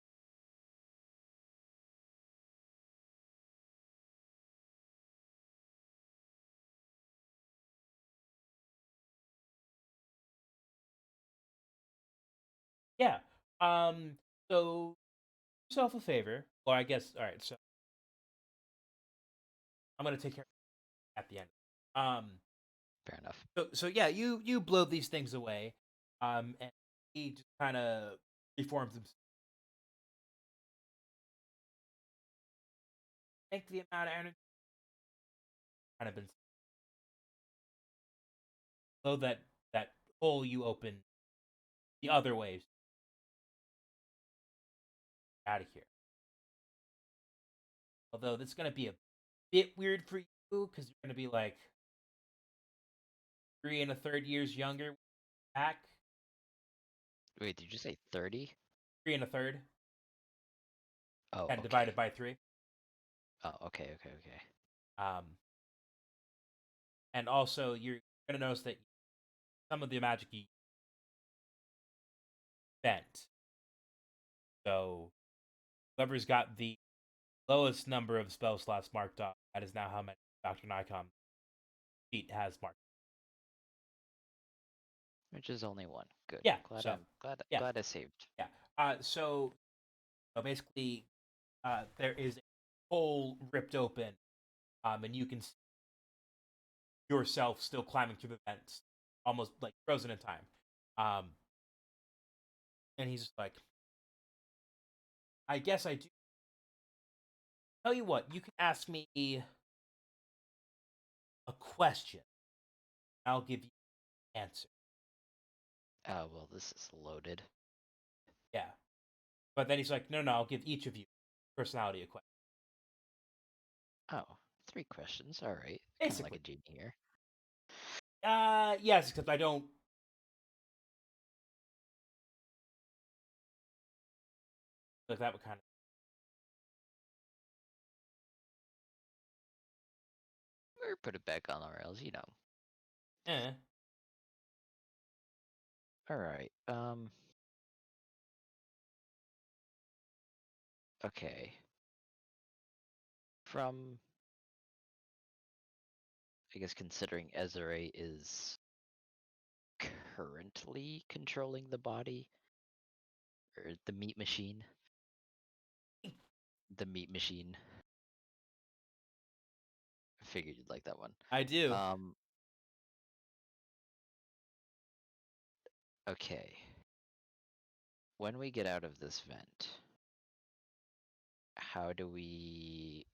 Yeah. So do yourself a favor, or I guess all right. So I'm gonna take care of it at the end. Um. Fair enough. So yeah, you blow these things away, and he just kind of reforms himself. I think the amount of energy kind of been so that hole you open the other ways out of here. Although that's gonna be a bit weird for you because you're gonna be like 3 1/3 years younger back, Wait, did you say 30? 3 1/3, Oh, 10 divided okay. by 3. Oh, okay, okay, okay. Um, and also you're gonna notice that some of the magic you spent. So whoever's got the lowest number of spell slots marked off, that is now how many Doctor Nikon feat has marked. Which is only one. Good. Yeah. Glad So I'm glad yeah, glad I saved. yeah. So basically, there is a hole ripped open, and you can see yourself still climbing through the vents, almost like frozen in time. Um, and he's just like, I guess I do. Tell you what, you can ask me a question. I'll give you an answer. Oh well, this is loaded. Yeah. But then he's like, no, no, I'll give each of you personality a question. Oh, 3 questions. All right. Kind of like Basically. a genie here. Yes, because I don't like that would kind Or put it back on the rails. of, All right. Okay. From I guess considering Ezere is currently controlling the body or the meat machine. The meat machine. I figured you'd like that one. I do. Um. Okay. When we get out of this vent, how do we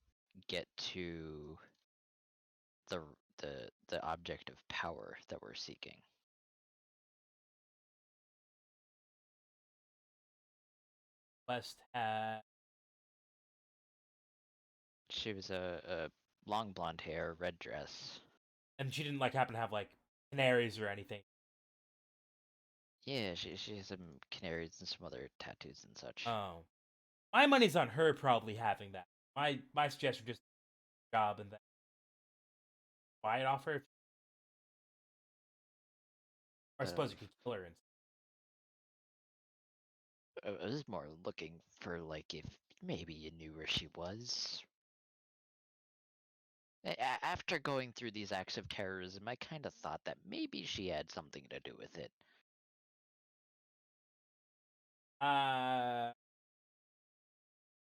get to the the object of power that we're seeking? West had, She was a long blonde hair, red dress. and she didn't like happen to have like canaries or anything. Yeah, she has some canaries and some other tattoos and such. Oh, my money's on her probably having that. My suggestion just job and then buy it off her. Or I Uh, suppose you could kill her and I was more looking for like if maybe you knew where she was. After going through these acts of terrorism, I kind of thought that maybe she had something to do with it.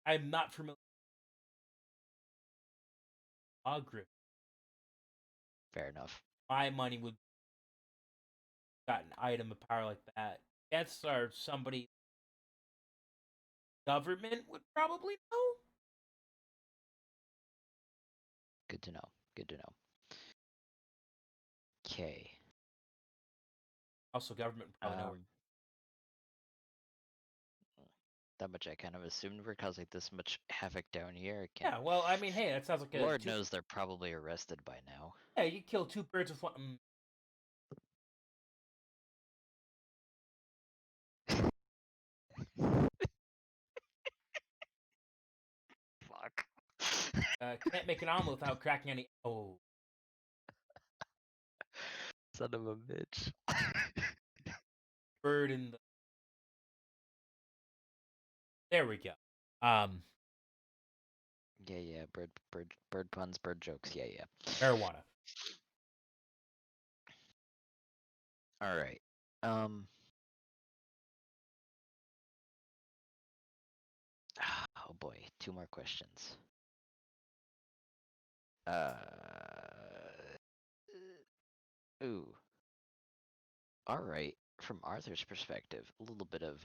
I'm not familiar with Ogre. Fair enough. My money would got an item of power like that. Guess or somebody government would probably know. Good to know. Good to know. Okay. Also, government would probably know where. Um, that much I kind of assumed we're causing this much havoc down here. I can. Yeah, well, I mean, hey, that sounds like a Lord two. knows they're probably arrested by now. Yeah, you kill two birds with one. Fuck. Can't make an omelet without cracking any. Oh, Son of a bitch. bird in the There we go. Um, Yeah, yeah. Bird puns, bird jokes. Yeah, yeah. marijuana. All right. Um. Oh boy, two more questions. Ooh. All right. From Arthur's perspective, a little bit of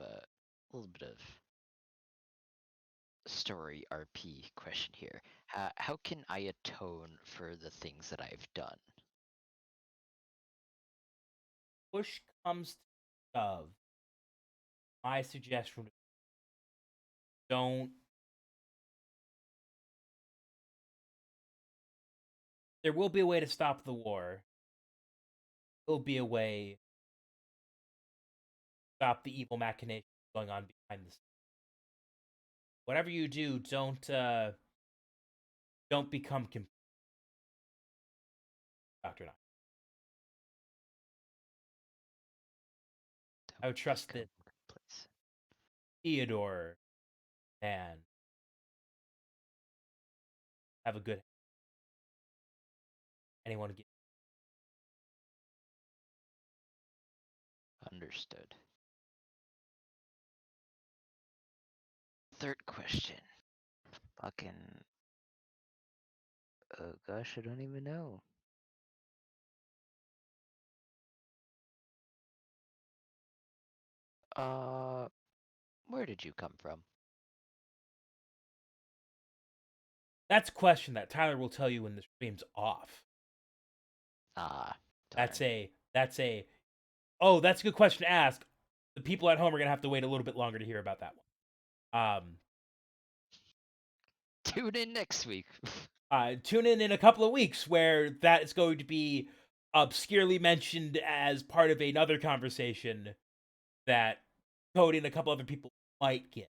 story RP question here. How can I atone for the things that I've done? Push comes to shove. My suggestion would be don't. There will be a way to stop the war. There will be a way to stop the evil machinations going on behind the scenes. Whatever you do, don't become Doctor. I would Don't trust become that complacent. Theodore and have a good anyone get Understood. Third question. Fucking. Oh gosh, I don't even know. Uh, where did you come from? That's a question that Tyler will tell you when the stream's off. Ah, That's darn. a oh, that's a good question to ask. The people at home are gonna have to wait a little bit longer to hear about that one. Tune in next week. Tune in a couple of weeks where that is going to be obscurely mentioned as part of another conversation that Cody and a couple other people might get.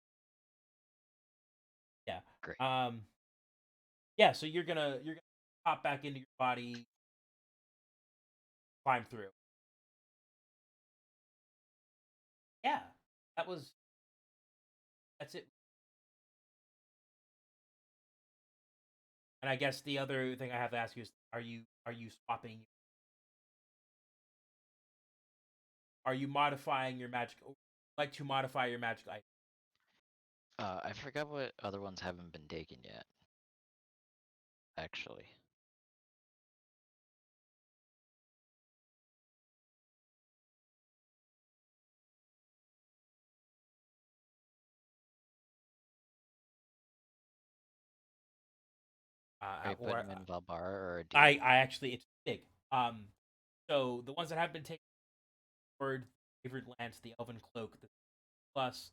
Yeah. Great. Um. Yeah. So you're gonna pop back into your body, climb through. Yeah. That was that's it. And I guess the other thing I have to ask you is, are you swapping? Are you modifying your magic? Like to modify your magic item? I forgot what other ones haven't been taken yet. Actually, are you Or putting them in Valbara or I D&D? actually it's big. Um, so the ones that have been taken were favorite lands, the Elven Cloak, the plus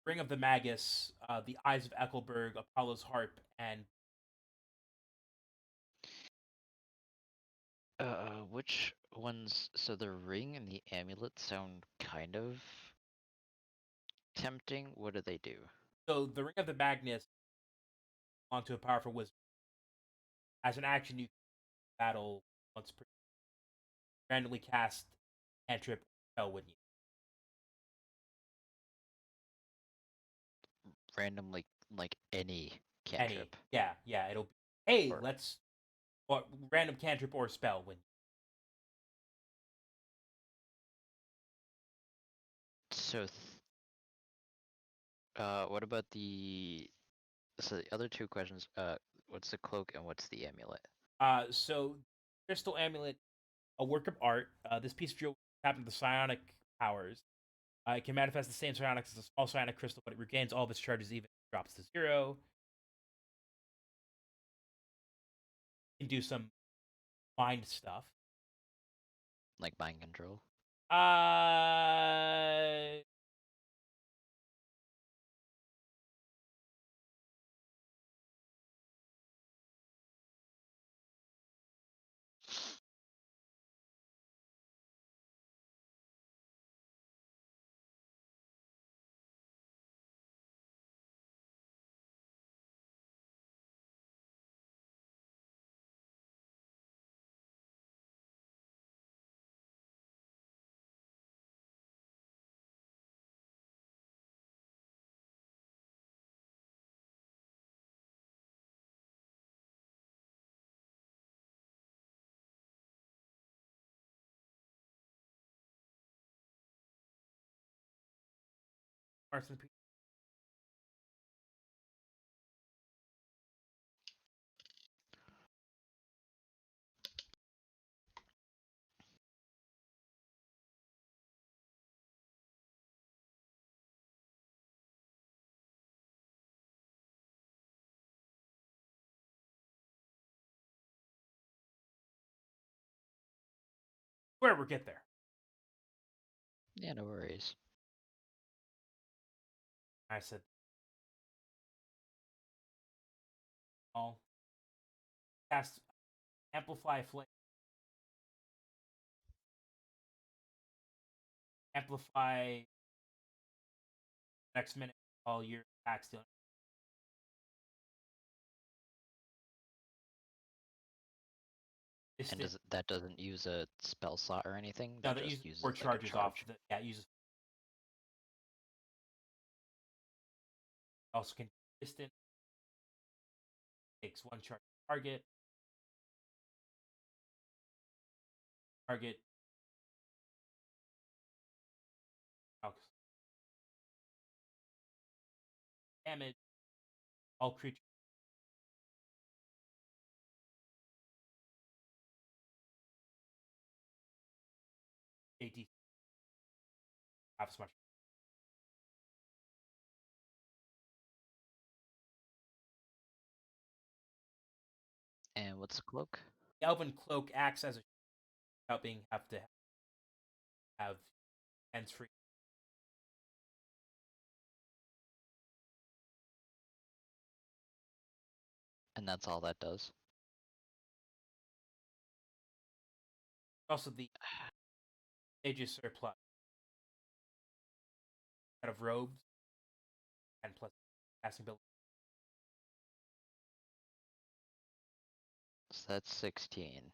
Ring of the Magus, the Eyes of Eckelberg, Apollo's Harp, and Which ones? So the ring and the amulet sound kind of tempting. What do they do? so the Ring of the Magus onto a powerful wizard. As an action, you can battle once per randomly cast cantrip spell when you Randomly, like any any cantrip. yeah it'll be hey Or let's what random cantrip or spell when so. What about the? So the other two questions. What's the cloak and what's the amulet? so crystal amulet, a work of art. This piece of jewelry tapped into psionic powers. It can manifest the same psionics as a small psionic crystal, but it regains all of its charges even if it drops to zero. It can do some mind stuff. Like mind control? Uh, parts in the wherever get there. Yeah, no worries. I said, "Oh, cast amplify flame, amplify next minute all your attacks doing." And that doesn't use a spell slot or anything? No, That that just uses uses 4 like a charges off charge? the. Yeah, it uses. Also can distant, takes 1 charge target. Target. Damage. All creatures. AD. Half as much. And what's the cloak? The Elven Cloak acts as a without being have to have hands free. And that's all that does? Also, the Aegis surplus out of robes and plus casting ability. So that's 16.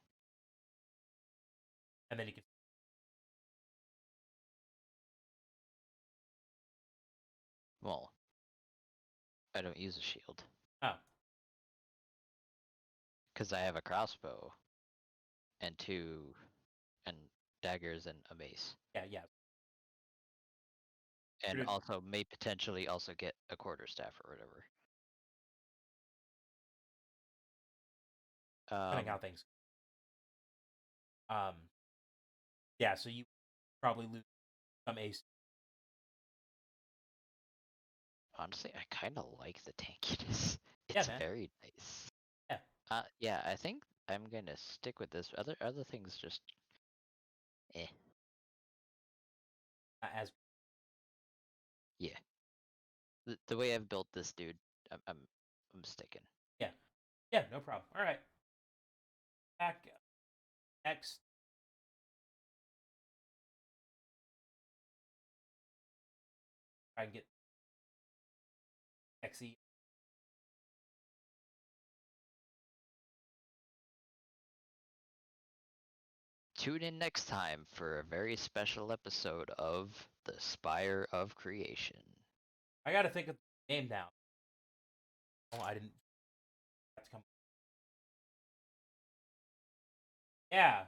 And then you can. Well, I don't use a shield. Oh. Because I have a crossbow. And daggers and a mace. Yeah. And also may potentially also get a quarterstaff or whatever. Depending how things. Yeah, so you probably lose some ace. Honestly, I kind of like the tankiness. Yeah, It's man. very nice. Yeah. Yeah, I think I'm gonna stick with this. Other things just, eh. As Yeah. The way I've built this dude, I'm sticking. yeah, no problem. All right. Back next. Try and get XE. Tune in next time for a very special episode of the Spire of Creation. I got to think of the name now. Oh, I didn't. That's come. Yeah.